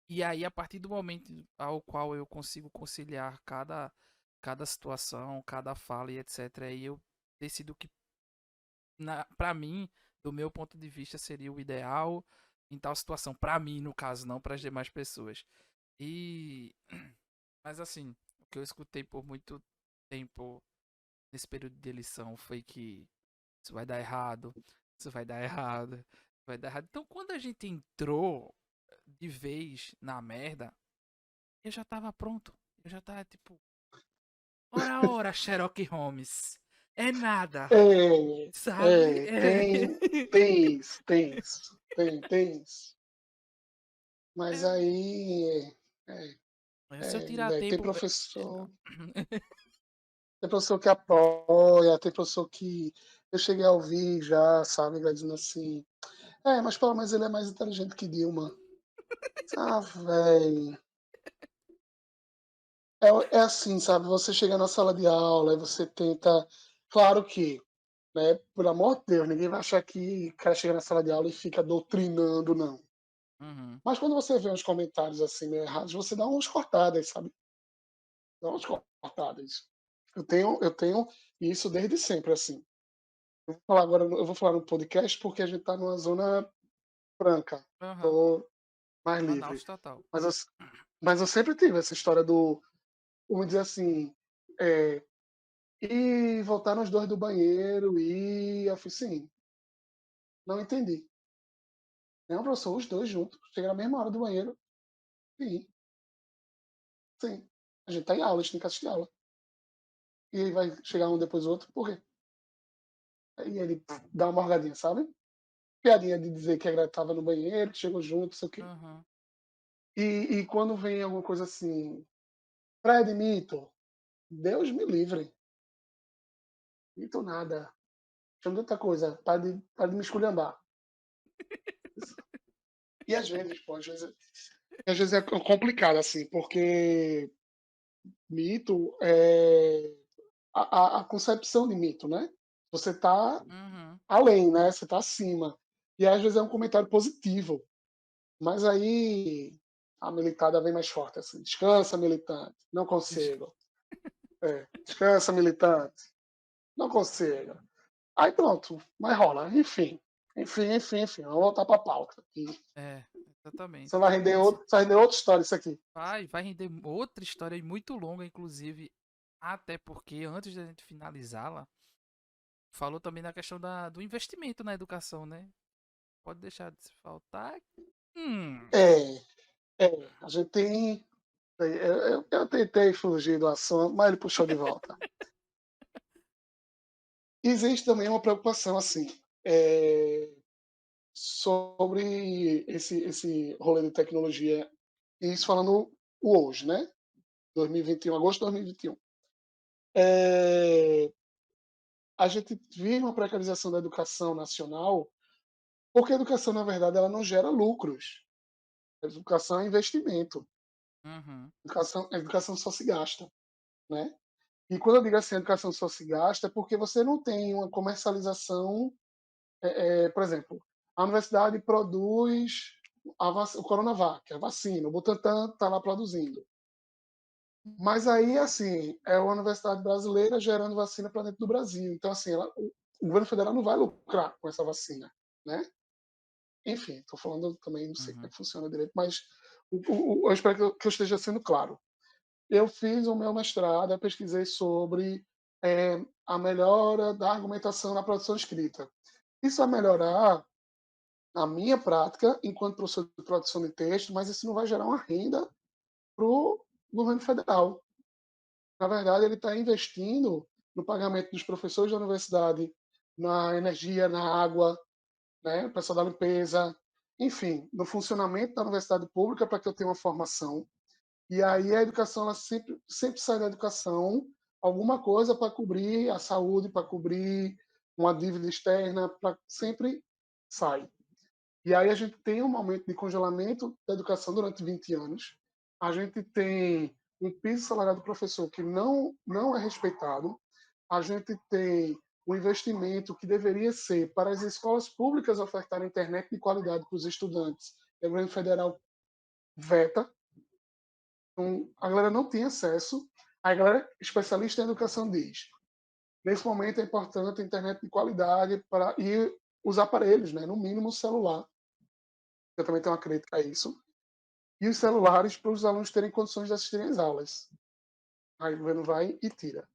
E aí a partir do momento ao qual eu consigo conciliar cada situação, cada fala e etc, aí eu decido que para mim, do meu ponto de vista, seria o ideal em tal situação. Para mim, no caso, não para as demais pessoas. E mas assim, o que eu escutei por muito tempo nesse período de eleição foi que isso vai dar errado, isso vai dar errado, vai dar errado. Então, quando a gente entrou de vez na merda, eu já tava pronto. Eu já tava tipo, ora, Sherlock Holmes. É nada, sabe? tem isso, tem isso. Mas É, aí, é, se eu tirar velho, tempo. tem professor que apoia, tem professor que eu cheguei a ouvir já, sabe, vai dizendo assim, mas pelo menos ele é mais inteligente que Dilma. Velho. É assim, sabe? Você chega na sala de aula e você tenta. Claro que, né? Por amor de Deus, ninguém vai achar que o cara chega na sala de aula e fica doutrinando, não. Uhum, Mas quando você vê uns comentários assim meio errados, você dá umas cortadas, sabe? Dá umas cortadas. Eu tenho isso desde sempre, assim. Eu vou falar no podcast porque a gente tá numa zona franca. uhum. Tô mais livre. Manaus total. Mas eu, mas eu sempre tive essa história do, vamos dizer assim, é, e voltaram os dois do banheiro e eu fiz, sim, não entendi. Não, professor, os dois juntos. Chega na mesma hora do banheiro. Sim, sim. A gente tá em aula, a gente tem que assistir aula. E aí vai chegar um depois do outro, por quê? Aí ele dá uma morgadinha, sabe? Piadinha de dizer que a Greta tava no banheiro, que chegou junto, não sei o quê. Uhum. E quando vem alguma coisa assim, Fred, mito, Deus me livre. Mito nada. Chama de outra coisa, para de me esculhambar. E às vezes, pô, às vezes é complicado, assim, porque mito a concepção de mito, né? Você está Uhum. além, né? Você está acima. E às vezes é um comentário positivo. Mas aí a militada vem mais forte, assim. Descansa, militante. Não consigo. Descansa, militante. Não consigo. Aí pronto, mas rola. Enfim. Vamos voltar para a pauta. É, Você exatamente. vai render, Esse vai render outra história isso aqui. vai render outra história aí muito longa, inclusive, até porque antes da gente finalizá-la, falou também da questão do investimento na educação, né? Pode deixar de se faltar. Hum, É, a gente tem. Eu tentei fugir do assunto, mas ele puxou de volta. Existe também uma preocupação, assim, sobre esse rolê de tecnologia, e isso falando o hoje, né? 2021, agosto de 2021. É, a gente vive uma precarização da educação nacional, porque a educação, na verdade, ela não gera lucros. A educação é investimento. uhum, A educação só se gasta, né? E quando eu digo assim, a educação só se gasta, é porque você não tem uma comercialização. Por exemplo, a universidade produz o Coronavac, a vacina, o Butantan está lá produzindo. Mas aí, assim, é uma universidade brasileira gerando vacina para dentro do Brasil. Então, assim, o governo federal não vai lucrar com essa vacina, né? Enfim, estou falando também, não sei como é uhum, que funciona direito, mas eu espero que eu esteja sendo claro. Eu fiz o meu mestrado, eu pesquisei sobre a melhora da argumentação na produção escrita. Isso vai melhorar a minha prática enquanto professor de produção de texto, mas isso não vai gerar uma renda para o governo federal. Na verdade, ele está investindo no pagamento dos professores da universidade, na energia, na água, né, o pessoal da limpeza, enfim, no funcionamento da universidade pública para que eu tenha uma formação. E aí a educação, ela sempre sai da educação alguma coisa para cobrir a saúde, para cobrir uma dívida externa, para sempre sai. E aí a gente tem um momento de congelamento da educação durante 20 anos. A gente tem um piso salarial do professor que não é respeitado. A gente tem um investimento que deveria ser para as escolas públicas ofertarem internet de qualidade para os estudantes. O governo federal veta. Então, a galera não tem acesso. A galera especialista em educação diz: nesse momento é importante a internet de qualidade e os aparelhos, né? No mínimo o celular. Eu também tenho uma crítica a isso. E os celulares para os alunos terem condições de assistirem às aulas. Aí o governo vai e tira.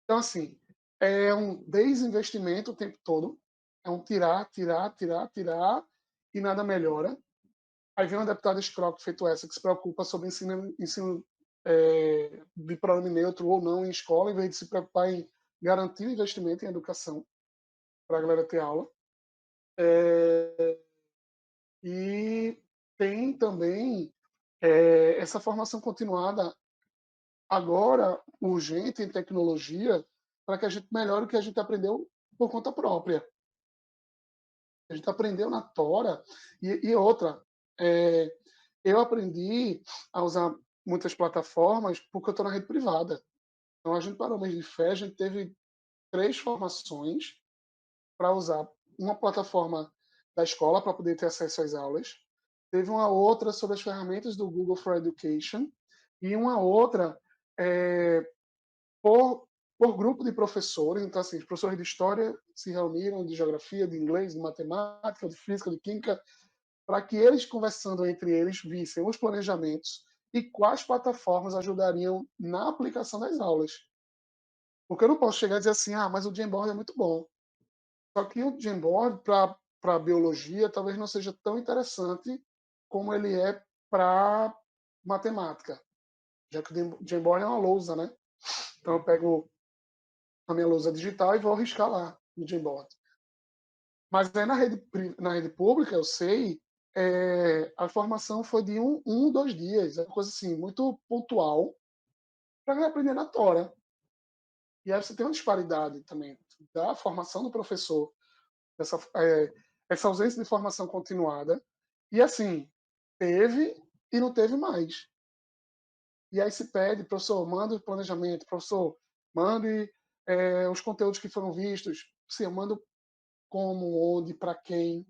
Então, assim, é um desinvestimento o tempo todo. É um tirar, e nada melhora. Aí vem uma deputada escrota feito essa, que se preocupa sobre ensino de pronome neutro ou não em escola, em vez de se preocupar em garantir o investimento em educação para a galera ter aula. E tem também essa formação continuada agora urgente em tecnologia para que a gente melhore o que a gente aprendeu por conta própria. A gente aprendeu na tora e outra. É, eu aprendi a usar muitas plataformas porque eu estou na rede privada. Então a gente parou mês de fé, a gente teve 3 formações para usar uma plataforma da escola para poder ter acesso às aulas. Teve uma outra sobre as ferramentas do Google for Education e uma outra é, por, por grupo de professores. Então, assim, os professores de história se reuniram, de geografia, de inglês, de matemática, de física, de química, para que eles, conversando entre eles, vissem os planejamentos e quais plataformas ajudariam na aplicação das aulas. Porque eu não posso chegar e dizer assim, ah, mas o Jamboard é muito bom. Só que o Jamboard, para a biologia, talvez não seja tão interessante como ele é para matemática, já que o Jamboard é uma lousa, né? Então eu pego a minha lousa digital e vou riscar lá no Jamboard. Mas aí na rede pública, eu sei, a formação foi de 2 dias, é uma coisa assim, muito pontual, para aprender na tora. E aí você tem uma disparidade também da formação do professor, essa ausência de formação continuada. E assim, teve e não teve mais. E aí se pede, professor, manda o planejamento, professor, mande os conteúdos que foram vistos, se eu mando como, onde, para quem.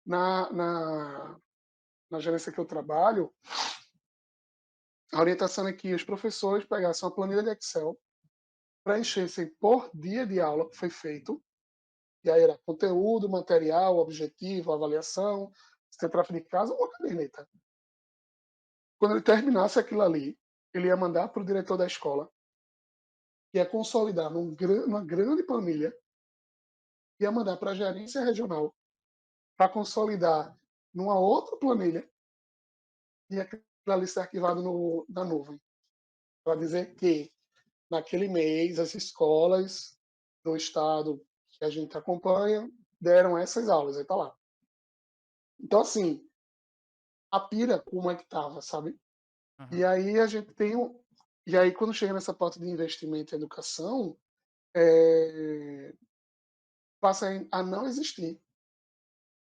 Na, na, na gerência que eu trabalho, a orientação é que os professores pegassem uma planilha de Excel, preenchessem por dia de aula que foi feito, e aí era conteúdo, material, objetivo, avaliação, se tem tráfego de casa, uma caderneta. Quando ele terminasse aquilo ali, ele ia mandar para o diretor da escola, que ia consolidar numa grande planilha, ia mandar para a gerência regional, para consolidar numa outra planilha, e aquilo ali ser arquivado na nuvem, para dizer que naquele mês as escolas do estado que a gente acompanha deram essas aulas, aí tá lá. Então, assim, a pira como é que tava, sabe? E Aham. aí a gente tem e aí quando chega nessa parte de investimento em educação, passa a não existir.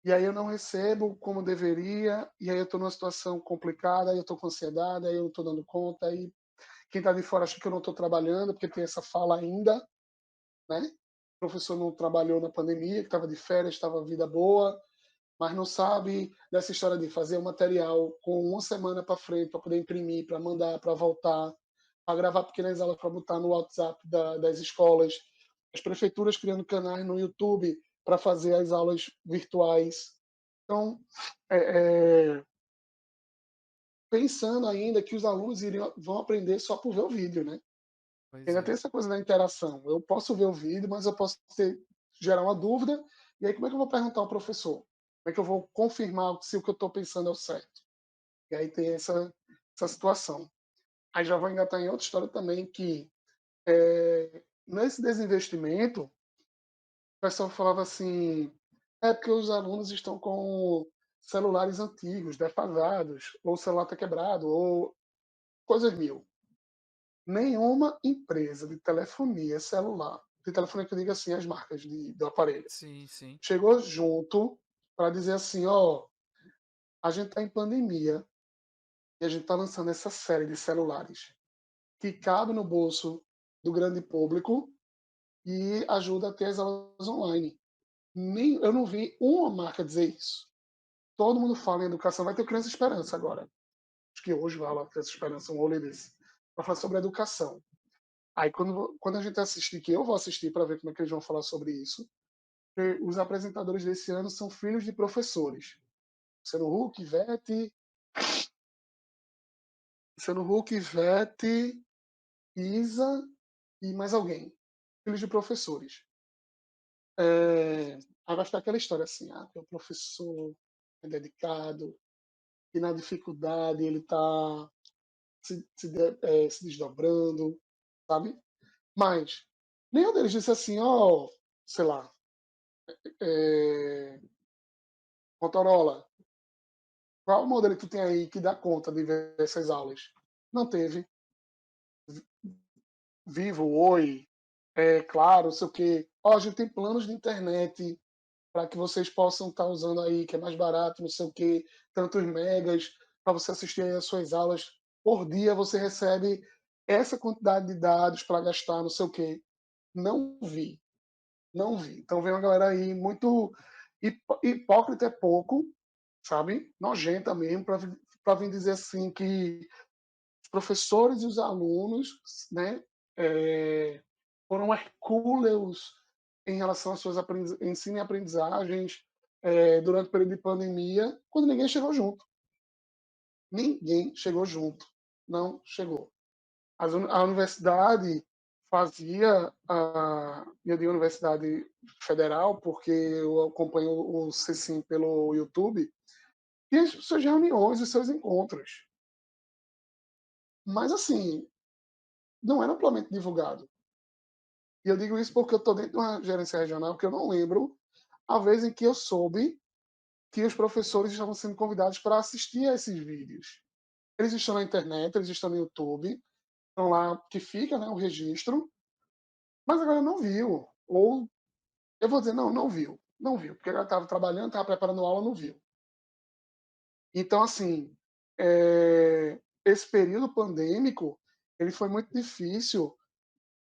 E aí eu não recebo como deveria, e aí eu estou numa situação complicada, aí eu estou com ansiedade, aí eu não estou dando conta, aí quem está de fora acha que eu não estou trabalhando, porque tem essa fala ainda, né? O professor não trabalhou na pandemia, que estava de férias, estava vida boa, mas não sabe dessa história de fazer o material com uma semana para frente, para poder imprimir, para mandar, para voltar, para gravar pequenas aulas para botar no WhatsApp das escolas, as prefeituras criando canais no YouTube para fazer as aulas virtuais. Então, é, é, pensando ainda que os alunos vão aprender só por ver o vídeo, né? Pois Ainda é. tem essa coisa da interação. Eu posso ver o vídeo, mas eu posso gerar uma dúvida, e aí como é que eu vou perguntar ao professor? Como é que eu vou confirmar se o que eu estou pensando é o certo? E aí tem essa situação. Aí já vou engatar em outra história também, que nesse desinvestimento, o pessoal falava assim, é porque os alunos estão com celulares antigos, defasados, ou o celular está quebrado, ou coisas mil. Nenhuma empresa de telefonia celular, de telefonia que eu digo assim, as marcas do aparelho, Sim, sim. chegou junto para dizer assim, ó, a gente está em pandemia e a gente está lançando essa série de celulares que cabe no bolso do grande público e ajuda a ter as aulas online. Eu não vi uma marca dizer isso. Todo mundo fala em educação, vai ter Criança Esperança agora. Acho que hoje vai lá Criança Esperança, um rolê desse, para falar sobre educação. Aí quando a gente assistir, que eu vou assistir para ver como é que eles vão falar sobre isso, os apresentadores desse ano são filhos de professores. Luciano Huck, Ivete, Isa e mais alguém. Filhos de professores. Aí vai ficar aquela história assim, que o professor é dedicado, e na dificuldade ele está se desdobrando, sabe? Mas nenhum deles disse assim, ó, sei lá, é, Motorola, qual modelo que tu tem aí que dá conta de ver essas aulas? Não teve. Vivo, Oi, claro, não sei o quê. Ó, a gente tem planos de internet para que vocês possam estar usando aí, que é mais barato, não sei o quê, tantos megas, para você assistir aí as suas aulas. Por dia você recebe essa quantidade de dados para gastar, não sei o quê. Não vi, não vi. Então vem uma galera aí muito hipócrita é pouco, sabe? Nojenta mesmo, para vir dizer assim que os professores e os alunos, né, foram hercúleos em relação às suas ensino e aprendizagens durante o período de pandemia, quando ninguém chegou junto. Ninguém chegou junto. Não chegou. A universidade fazia, eu digo universidade federal, porque eu acompanho o CECIM pelo YouTube, e as suas reuniões, os seus encontros. Mas, assim, não era amplamente divulgado. E eu digo isso porque eu estou dentro de uma gerência regional que eu não lembro a vez em que eu soube que os professores estavam sendo convidados para assistir a esses vídeos. Eles estão na internet, eles estão no YouTube, estão lá que fica, né, o registro, mas agora não viu. Ou eu vou dizer, não, não viu. Não viu, porque ela estava trabalhando, estava preparando aula, não viu. Então, assim, esse período pandêmico, ele foi muito difícil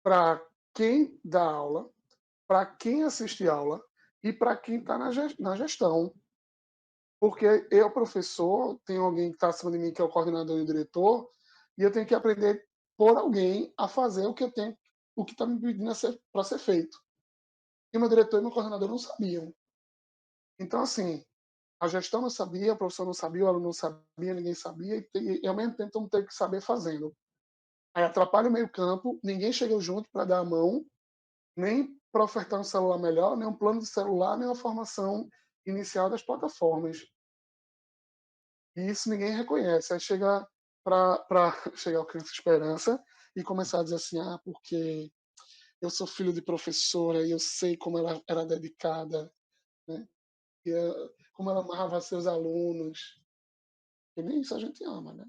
para quem dá aula, para quem assiste aula e para quem está na gestão. Porque eu, professor, tenho alguém que está acima de mim, que é o coordenador e o diretor, e eu tenho que aprender por alguém a fazer o que eu tenho, o que está me pedindo para ser feito. E meu diretor e meu coordenador não sabiam. Então, assim, a gestão não sabia, o professor não sabia, o aluno não sabia, ninguém sabia, e ao mesmo tempo todo mundo teve que saber fazendo. Aí atrapalha o meio campo, ninguém chegou junto para dar a mão, nem para ofertar um celular melhor, nem um plano de celular, nem uma formação inicial das plataformas. E isso ninguém reconhece. Aí chega para chegar ao Criança Esperança e começar a dizer assim, porque eu sou filho de professora e eu sei como ela era dedicada, né? E como ela amarrava seus alunos. E nem isso a gente ama, né?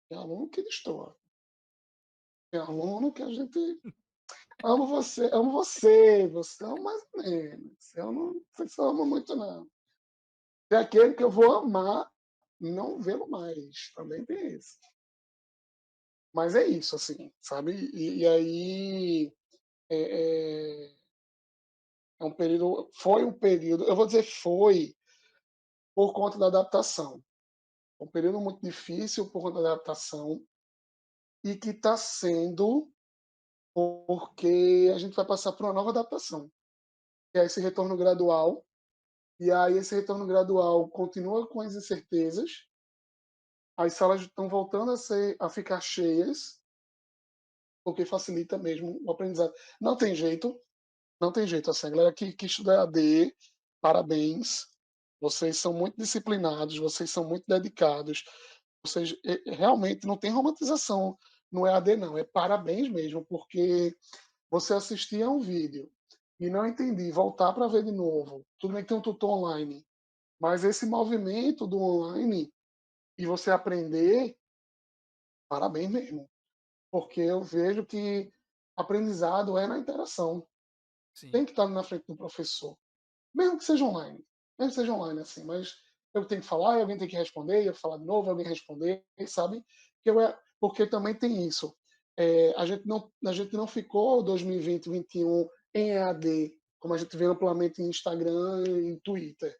Tem aluno que destoa. Tem aluno que a gente você ama mais ou menos. Eu não sei se eu amo muito, não. Tem aquele que eu vou amar não vê-lo mais. Também tem isso. Mas é isso, assim, sabe? E aí é um período, foi um período, eu vou dizer foi por conta da adaptação. Um período muito difícil por conta da adaptação e que está sendo porque a gente vai passar por uma nova adaptação, que é esse retorno gradual. E aí esse retorno gradual continua com as incertezas, as salas estão voltando a ficar cheias, porque facilita mesmo o aprendizado. Não tem jeito, não tem jeito. Assim, a galera que estuda EAD, parabéns. Vocês são muito disciplinados, vocês são muito dedicados. Vocês realmente não tem romantização no EAD, não. É parabéns mesmo, porque você assistir a um vídeo e não entender, voltar para ver de novo. Tudo bem que tem um tutor online, mas esse movimento do online e você aprender, parabéns mesmo. Porque eu vejo que aprendizado é na interação. Sim. Tem que estar na frente do professor. Mesmo que seja online. Mesmo que seja online, assim. Mas eu tenho que falar, alguém tem que responder, eu falar de novo, alguém responder, sabe? Porque também tem isso. A gente não ficou 2020, 2021 em EAD, como a gente vê amplamente em Instagram e Twitter.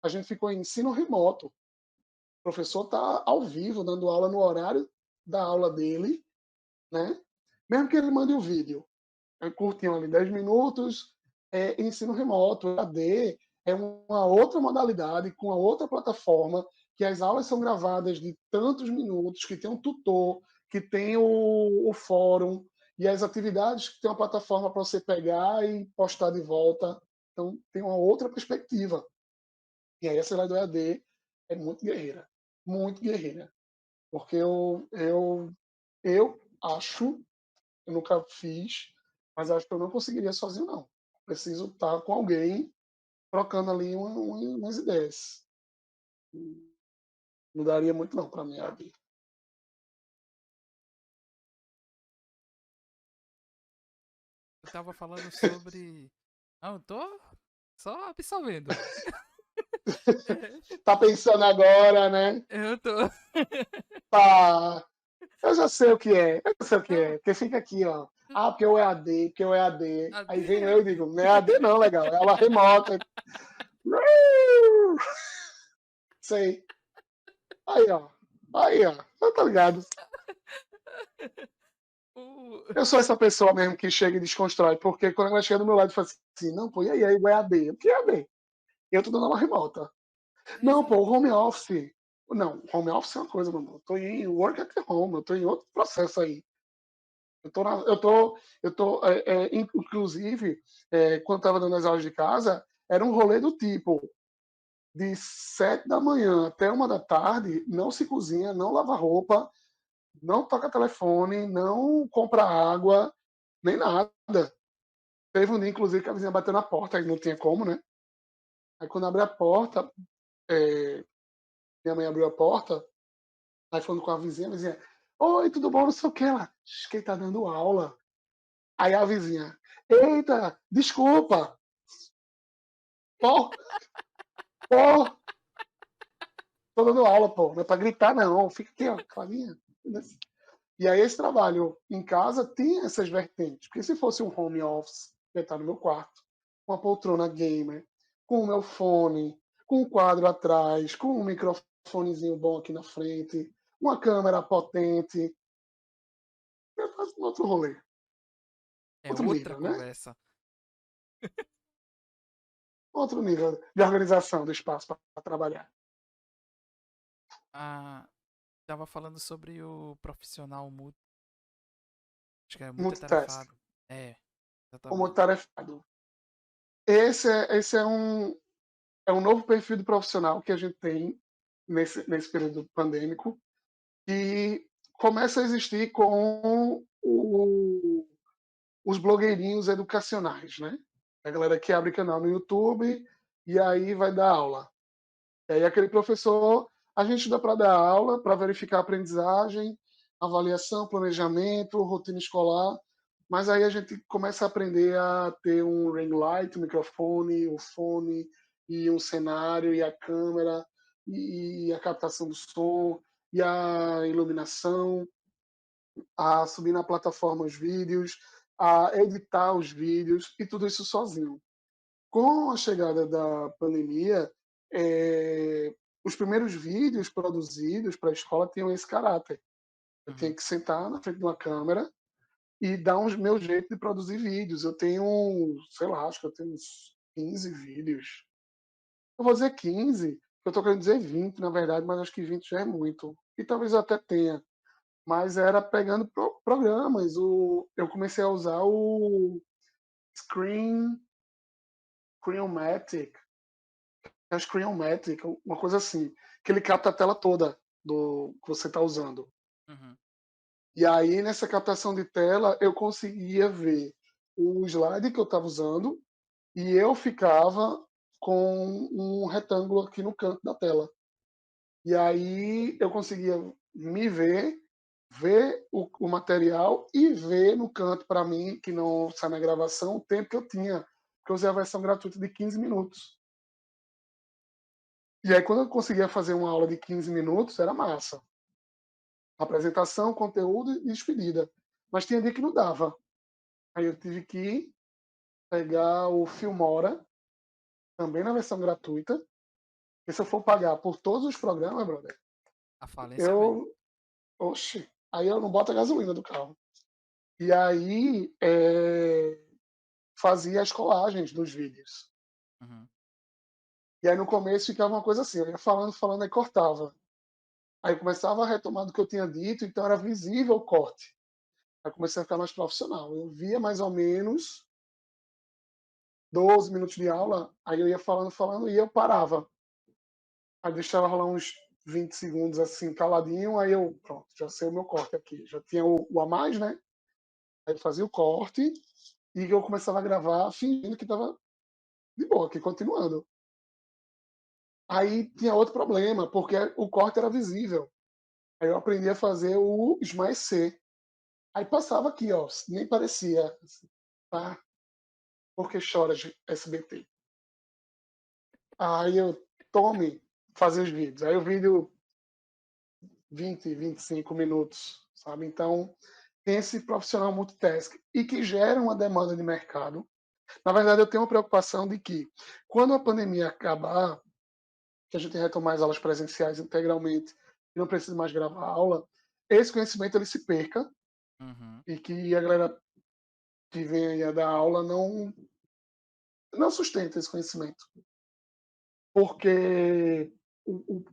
A gente ficou em ensino remoto. O professor está ao vivo, dando aula no horário da aula dele, né? Mesmo que ele mande o vídeo. Curtinho ali 10 minutos, ensino remoto, EAD, é uma outra modalidade, com a outra plataforma, que as aulas são gravadas de tantos minutos, que tem um tutor, que tem o fórum, e as atividades que tem uma plataforma para você pegar e postar de volta. Então, tem uma outra perspectiva. E aí, essa do EAD é muito guerreira. Muito guerreira. Porque eu acho, eu nunca fiz, mas acho que eu não conseguiria sozinho, não. Preciso estar com alguém trocando ali umas ideias. Não daria muito, não, para mim, Abi. Eu tava falando sobre. Não, eu tô só absorvendo. Tá pensando agora, né? Eu tô. Tá. Eu já sei o que é. Eu já sei o que Não, é. Porque fica aqui, ó. Porque o EAD, porque o EAD. Aí vem eu e até. digo, não é EAD não, legal. É aula remota. Sei. Aí, ó. Aí, ó. Eu tô ligado. O- Eu sou essa pessoa mesmo que chega e desconstrói, porque quando ela chega do meu lado e fala assim, não, pô, e aí, o EAD? O que é EAD? Eu tô dando aula remota. Não, pô, Exato. home office. Não, home office é uma coisa, meu irmão. Eu tô em work at home, eu tô em outro processo aí. Inclusive, quando estava dando as aulas de casa, era um rolê do tipo, de 7 da manhã até 1 da tarde, não se cozinha, não lava roupa, não toca telefone, não compra água, nem nada. Teve um dia, inclusive, que a vizinha bateu na porta, aí não tinha como, né? Aí quando abre a porta, é, minha mãe abriu a porta, aí falando com a vizinha, oi, tudo bom? Não sei o que. Ela, quem tá dando aula? Aí a vizinha, eita, desculpa, pô, pô, tô dando aula, pô, não é pra gritar não, fica aqui, ó, Clavinha. E aí esse trabalho em casa tem essas vertentes, porque se fosse um home office, eu ia estar no meu quarto, com uma poltrona gamer, com o meu fone, com um quadro atrás, com um microfonezinho bom aqui na frente, uma câmera potente, eu faço um outro rolê, É outro outra nível, né? conversa. Outro nível de organização do espaço para trabalhar. Ah, tava falando sobre o profissional acho que é Multitask, multitarefado. É, como exatamente. tarefado. Esse é um novo perfil de profissional que a gente tem nesse período pandêmico, que começa a existir com os blogueirinhos educacionais, né? A galera que abre canal no YouTube e aí vai dar aula. E aí aquele professor, a gente dá para dar aula, para verificar a aprendizagem, avaliação, planejamento, rotina escolar, mas aí a gente começa a aprender a ter um ring light, um microfone, um fone, e um cenário, e a câmera, e a captação do som, e a iluminação, a subir na plataforma os vídeos, a editar os vídeos, e tudo isso sozinho. Com a chegada da pandemia, os primeiros vídeos produzidos para a escola tinham esse caráter. Eu tinha Uhum. que sentar na frente de uma câmera e dar um meu jeito de produzir vídeos. Eu tenho, sei lá, acho que eu tenho uns 15 vídeos. Eu vou dizer 15, eu estou querendo dizer 20, na verdade, mas acho que 20 já é muito. E talvez eu até tenha. Mas era pegando programas. Eu comecei a usar o Screenmatic, é o Screenmatic, uma coisa assim, que ele capta a tela toda do que você está usando. Uhum. E aí, nessa captação de tela, eu conseguia ver o slide que eu estava usando e eu ficava com um retângulo aqui no canto da tela. E aí eu conseguia me ver, ver o material e ver no canto para mim, que não sai na gravação, o tempo que eu tinha. Porque eu usei a versão gratuita de 15 minutos. E aí, quando eu conseguia fazer uma aula de 15 minutos, era massa. Apresentação, conteúdo e despedida. Mas tinha dia que não dava. Aí eu tive que pegar o Filmora, também na versão gratuita. E se eu for pagar por todos os programas, brother, A falência vem. eu. Oxi, aí eu não boto a gasolina do carro. E aí fazia as colagens dos vídeos. Uhum. E aí no começo ficava uma coisa assim, eu ia falando, falando, aí cortava. Aí eu começava a retomar do que eu tinha dito, então era visível o corte. Aí comecei a ficar mais profissional. Eu via mais ou menos 12 minutos de aula, aí eu ia falando, falando, e eu parava. Aí deixava rolar uns 20 segundos assim, caladinho, aí eu, pronto, já sei o meu corte aqui. Já tinha o a mais, né? Aí eu fazia o corte e eu começava a gravar fingindo que estava de boa, aqui continuando. Aí tinha outro problema, porque o corte era visível. Aí eu aprendi a fazer o esmaecer. Aí passava aqui, ó, nem parecia. Assim, tá? Porque chora SBT. Aí eu tome fazer os vídeos. Aí o vídeo 20, 25 minutos, sabe? Então, tem esse profissional multitask e que gera uma demanda de mercado. Na verdade, eu tenho uma preocupação de que, quando a pandemia acabar, que a gente retomar as aulas presenciais integralmente e não precisa mais gravar aula, esse conhecimento ele se perca Uhum. e que a galera que vem aí a dar aula não sustenta esse conhecimento. Porque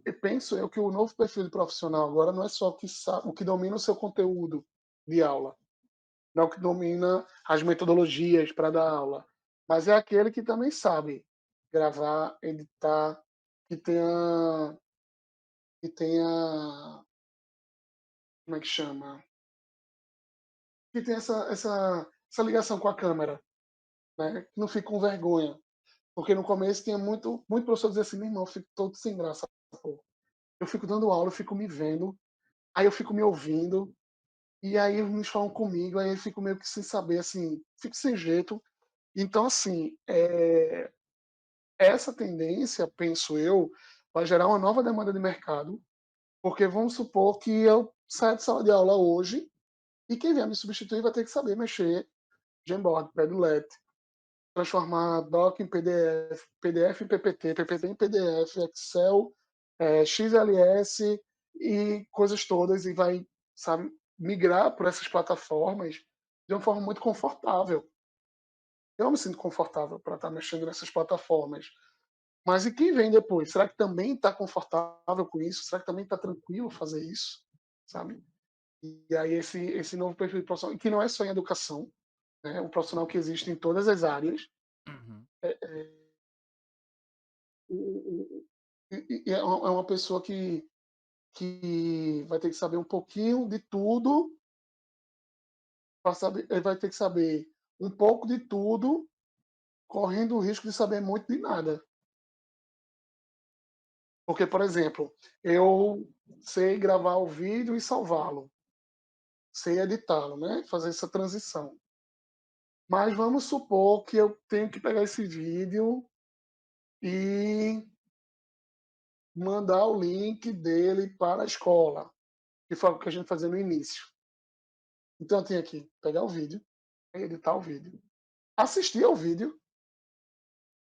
eu penso eu que o novo perfil de profissional agora não é só o que domina o seu conteúdo de aula, não é o que domina as metodologias para dar aula, mas é aquele que também sabe gravar, editar, que tenha, como é que chama? Que tenha essa ligação com a câmera, né? Que não fique com vergonha. Porque no começo tinha muito professor dizer assim, meu irmão, eu fico todo sem graça, pô. Eu fico dando aula, eu fico me vendo, aí eu fico me ouvindo, e aí eles falam comigo, aí eu fico meio que sem saber, assim, fico sem jeito. Então, assim, essa tendência, penso eu, vai gerar uma nova demanda de mercado, porque vamos supor que eu saia de sala de aula hoje E quem vier me substituir vai ter que saber mexer Jamboard, Padlet, transformar doc em PDF, PDF em PPT, PPT em PDF, Excel, XLS e coisas todas, e vai, sabe, migrar por essas plataformas de uma forma muito confortável. Eu me sinto confortável para estar mexendo nessas plataformas. Mas e quem vem depois? Será que também está confortável com isso? Será que também está tranquilo fazer isso? Sabe? E aí esse novo perfil de profissional, que não é só em educação, né? Um profissional que existe em todas as áreas, Uhum. é uma pessoa que vai ter que saber um pouquinho de tudo, ele vai ter que saber um pouco de tudo, correndo o risco de saber muito de nada. Porque, por exemplo, eu sei gravar o vídeo e salvá-lo, sei editá-lo, né? Fazer essa transição. Mas vamos supor que eu tenho que pegar esse vídeo e mandar o link dele para a escola, que foi o que a gente fazia no início. Então eu tenho que pegar o vídeo, editar o vídeo, assistir ao vídeo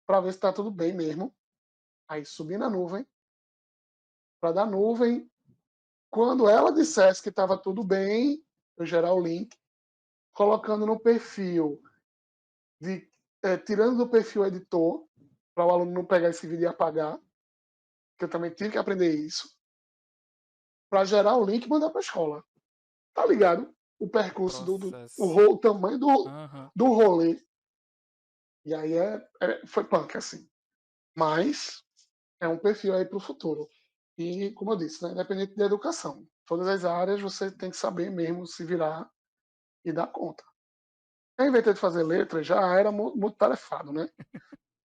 para ver se está tudo bem mesmo, aí subir na nuvem, para da nuvem, quando ela dissesse que estava tudo bem, eu gerar o link, colocando no perfil, tirando do perfil editor, para o aluno não pegar esse vídeo e apagar, que eu também tive que aprender isso, para gerar o link e mandar para a escola. Tá ligado? O percurso, Processo. o tamanho Uhum. do rolê. E aí foi punk, assim. Mas é um perfil aí para o futuro. E, como eu disse, né, independente da educação, todas as áreas você tem que saber mesmo se virar e dar conta. Eu inventei de fazer letras, já era muito tarefado, né?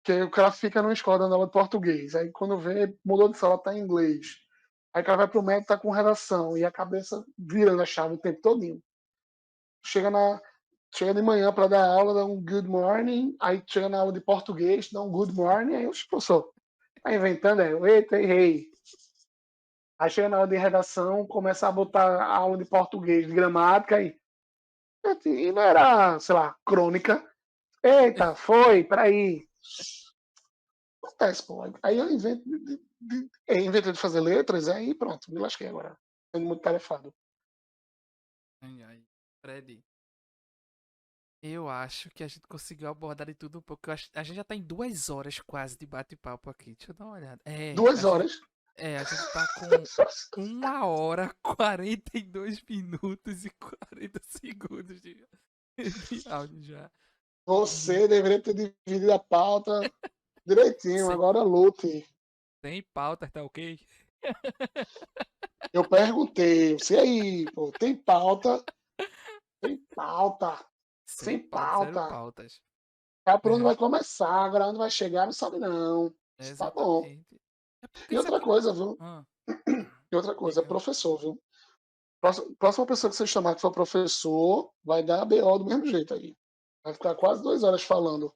Porque o cara fica numa escola dando aula de português, aí quando vê, mudou de sala, tá em inglês. Aí o cara vai pro médico, tá com redação, e a cabeça virando a chave o tempo todinho. Chega chega de manhã para dar aula, dá um good morning, aí chega na aula de português, dá um good morning, aí o professor tá inventando, eita, errei. Aí chega na aula de redação, começa a botar a aula de português, de gramática, e não era, sei lá, crônica. Eita, foi, peraí. Acontece, pô. Aí eu invento de fazer letras, aí pronto, me lasquei agora. Sendo muito tarefado. Ai, ai. Fred, eu acho que a gente conseguiu abordar de tudo um pouco. A gente já tá em 2 horas quase de bate-papo aqui. Deixa eu dar uma olhada. Duas horas. A gente tá com 1 hora, 42 minutos e 40 segundos de áudio já. Você deveria ter dividido a pauta direitinho, Sem, agora lute. sem pauta, tá ok? Eu perguntei, você aí, pô, tem pauta? Tem pauta. Sem Sem pauta, zero pauta. pautas. Sabe por onde É, vai começar, agora onde vai chegar, não sabe não. Tá bom. exatamente. É porque E isso outra aqui. coisa, viu? Ah, E outra coisa, diga. professor, viu? Próxima pessoa que você chamar que for professor, vai dar BO do mesmo jeito aí. Vai ficar quase 2 horas falando.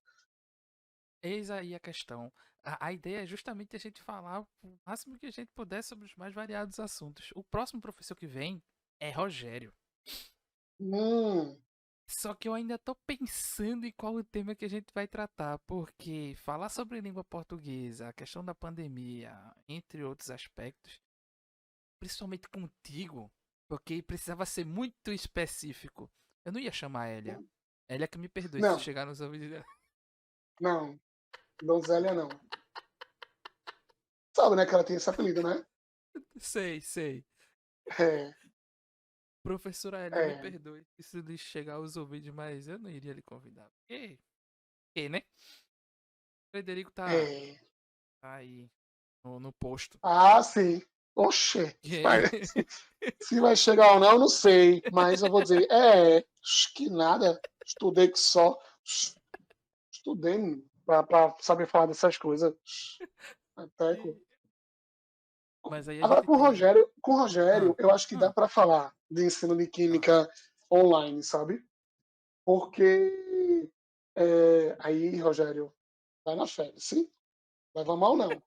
Eis aí a questão. A ideia é justamente a gente falar o máximo que a gente puder sobre os mais variados assuntos. O próximo professor que vem é Rogério. Hum, Só que eu ainda tô pensando em qual o tema que a gente vai tratar, porque falar sobre língua portuguesa, a questão da pandemia, entre outros aspectos, principalmente contigo, porque precisava ser muito específico. Eu não ia chamar a Elia. Elia que me perdoe se não, chegar nos ouvidos dela. não. Donzélia não. Sabe, né, que ela tem esse apelido, né? Sei, sei. É, Professora Elia, me é, perdoe se lhe chegar aos ouvidos, mas eu não iria lhe convidar. Porque, né? Frederico é. tá aí no posto. Ah, sim. Oxê. Que- Vai- Se vai chegar ou não, eu não sei. Mas eu vou dizer, que nada. Estudei que só. Estudei pra saber falar dessas coisas. Até. Mas aí a Agora gente com o tem. Rogério, Ah, eu acho que dá ah, para falar de ensino de ah. química online, sabe? Porque aí, Rogério, vai na fé, sim? Leva mal não.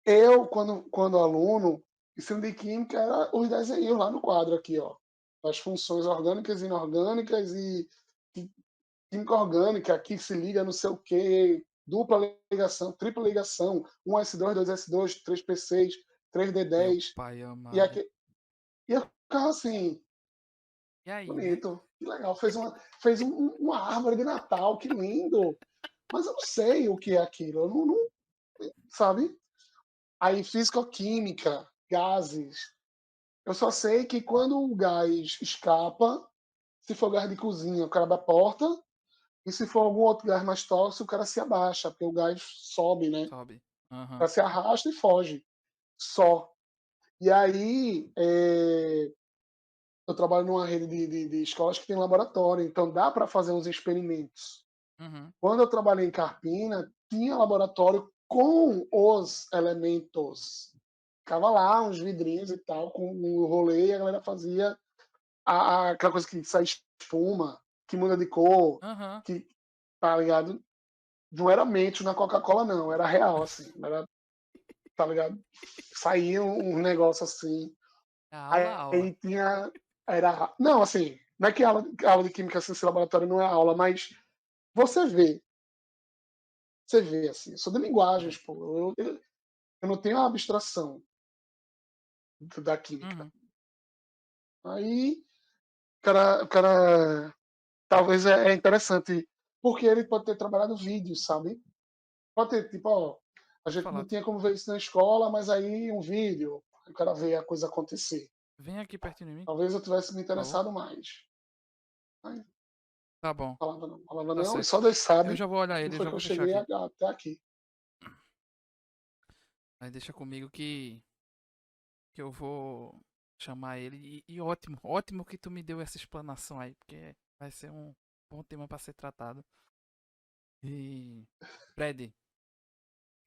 Eu, quando aluno, ensino de química era os desenhos lá no quadro aqui, ó. as funções orgânicas e inorgânicas e química orgânica que se liga não sei o quê, dupla ligação, tripla ligação, 1s2, 2s2, 3p6, Meu 3d10, pai e, amado. aqui, e eu ficava assim, E aí, né? bonito, que legal, fez uma árvore de Natal, que lindo, mas eu não sei o que é aquilo, eu não sabe? Aí físico-química, gases, eu só sei que quando o gás escapa, se for gás de cozinha, o cara abre a porta, e se for algum outro gás mais tóxico, o cara se abaixa, porque o gás sobe, né? Sobe. O Aham. cara se arrasta e foge. Só. E aí, eu trabalho numa rede de escolas que tem laboratório, então dá para fazer uns experimentos. Uhum. Quando eu trabalhei em Carpina, tinha laboratório com os elementos. Ficava lá, uns vidrinhos e tal, com o rolê, e a galera fazia aquela coisa que sai espuma, que muda de cor, Aham. que, tá ligado? Não era mente na Coca-Cola, não, era real, assim. Era, tá ligado? Saía um negócio assim. É aula, aula. Aí tinha. Era. Não, assim, não é que aula de química assim, esse laboratório não é aula, mas você vê. Você vê, assim. Eu sou de linguagens, É. pô. Eu não tenho a abstração da química. Uhum. Aí, o cara talvez é interessante, porque ele pode ter trabalhado vídeo, sabe? Pode ter, tipo, ó, a Vou gente falar. não tinha como ver isso na escola, mas aí um vídeo, o cara vê a coisa acontecer. Vem aqui pertinho de mim, Talvez eu tivesse me por favor. interessado mais. Aí, Tá bom. falava Tá não, e certo. só Deus Eu sabe já vou olhar como ele, eu foi já que vou eu fechar cheguei aqui. até aqui. Aí deixa comigo que eu vou chamar ele. E ótimo, ótimo que tu me deu essa explanação aí, porque vai ser um bom tema pra ser tratado. E, Fred,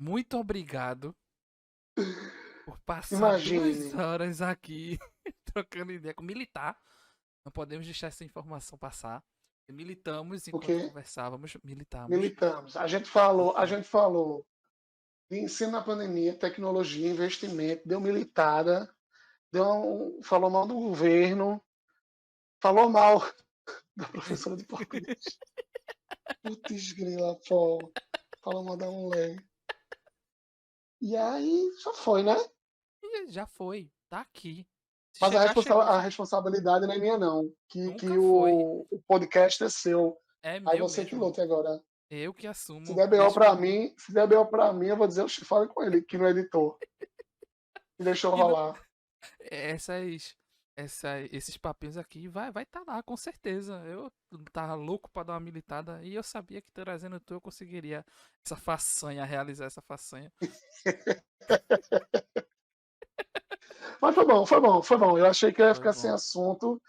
muito obrigado por passar duas Imagine horas aqui trocando ideia com militar. Não podemos deixar essa informação passar. Militamos o enquanto que conversávamos, militamos. militamos. A Militamos. gente falou de ensino na pandemia, tecnologia, investimento, deu militada, falou mal do governo, falou mal da professora de português. Putz, grila, pô. Falou mal da mulher. E aí já foi, né? E já foi, tá aqui. Se Mas chegar, chegou. a responsabilidade não é minha, não. Que Nunca foi. o podcast é seu. É Aí meu você que mesmo. lute agora. Eu que Se assumo. der BO Deixa pra comigo. mim, se der BO pra mim, eu vou dizer, oxe, fala com ele, que não é editor. E deixou E não, rolar. essas, esses papinhos aqui vai tá lá, com certeza. Eu tava louco pra dar uma militada e eu sabia que trazendo tu eu conseguiria essa façanha, realizar essa façanha. Mas foi bom, foi bom, foi bom. Eu achei que eu ia Foi ficar sem bom. assunto.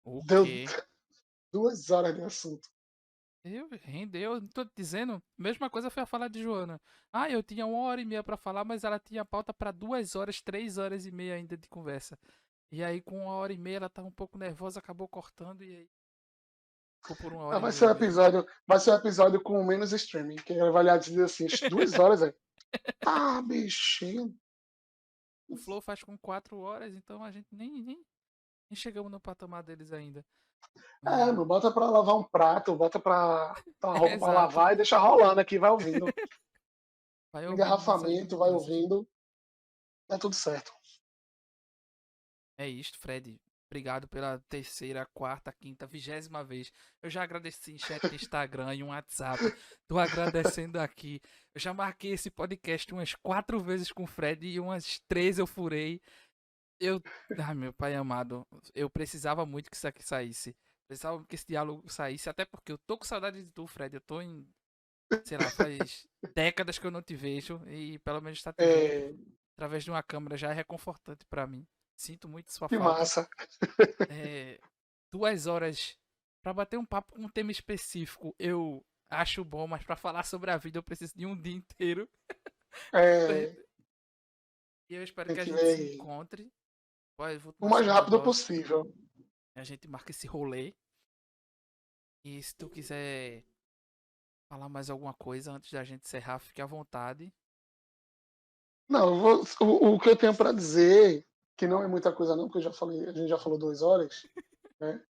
O Deu quê? 2 horas de assunto. Eu rendeu, tô te dizendo. Mesma coisa foi a falar de Joana. Ah, eu tinha 1 hora e meia pra falar, mas ela tinha pauta pra 2 horas, 3 horas e meia ainda de conversa. E aí, com 1 hora e meia, ela tava um pouco nervosa, acabou cortando e aí ficou por uma Ah, hora e meia mesmo. vai ser um episódio com menos streaming. Que ele vai olhar e dizer assim, 2 horas, é. Tá, bichinho. O Flow faz com 4 horas, então a gente nem chegamos no patamar deles ainda. É, É, meu, bota pra lavar um prato, bota pra roupa pra exato. lavar e deixa rolando aqui, vai ouvindo. Vai ouvindo nossas Engarrafamento, vai militâncias. ouvindo. Tá tudo certo. É isto, Fred. Obrigado pela terceira, quarta, quinta, 20ª vez. Eu já agradeci em chat de Instagram e um WhatsApp. Tô agradecendo aqui. Eu já marquei esse podcast umas 4 vezes com o Fred e umas 3 eu furei. Eu. Ai, meu pai amado. Eu precisava muito que isso aqui saísse. Precisava que esse diálogo saísse. Até porque eu tô com saudade de tu, Fred. Eu tô em. Sei lá, faz décadas que eu não te vejo. E pelo menos estar te vendo É, através de uma câmera já é reconfortante pra mim. Sinto muito sua que falta. massa. É, 2 horas pra bater um papo com um tema específico, eu acho bom, mas pra falar sobre a vida eu preciso de um dia inteiro. É, E eu espero tem que a que gente ver se aí. encontre. Vai, vou O na mais segunda rápido dose. possível. A gente marca esse rolê. E se tu quiser falar mais alguma coisa antes da gente encerrar, fique à vontade. Não, o que eu tenho para dizer, que não é muita coisa não, porque eu já falei, a gente já falou 2 horas, né?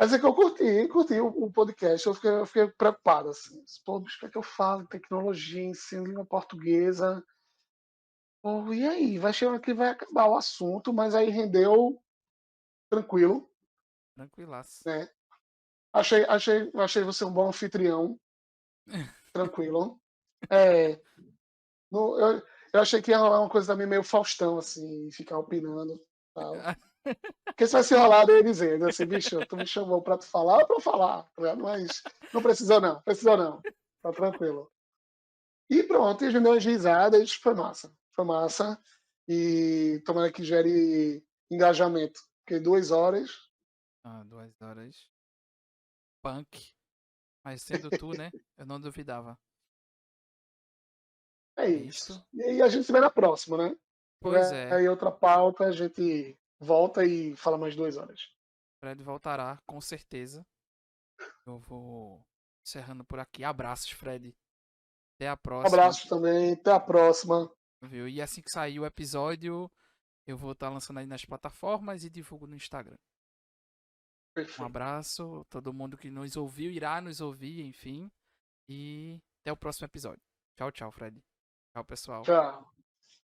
Mas é que eu curti o podcast, eu fiquei preocupado, assim. Pô, bicho, o que é que eu falo? Tecnologia, ensino, língua portuguesa. Pô, e aí? Vai chegar que vai acabar o assunto, mas aí rendeu tranquilo, Tranquilaço. né? Achei você um bom anfitrião, tranquilo. É, eu achei que ia rolar uma coisa também meio Faustão, assim, ficar opinando tal. Porque se vai se rolar, eu ia dizer, assim, bicho, tu me chamou pra tu falar ou pra eu falar? Tá ligado? Mas não precisou não, precisou não. Tá tranquilo. E pronto, e a gente deu umas risadas, foi massa. Foi massa. E tomara que gere engajamento. Porque 2 horas Ah, 2 horas. Punk. Mas sendo tu, né? Eu não duvidava. é É isso. isto? E aí a gente se vê na próxima, né? Se Pois tiver é. aí outra pauta, a gente volta e fala mais 2 horas. Fred voltará, com certeza. Eu vou encerrando por aqui. Abraços, Fred. Até a Um próxima. abraço também, até a próxima. Viu? E assim que sair o episódio, eu vou estar lançando aí nas plataformas e divulgo no Instagram. Um Perfeito. abraço, todo mundo que nos ouviu, irá nos ouvir, enfim. E até o próximo episódio. Tchau, tchau, Fred. Tchau, pessoal. Tchau.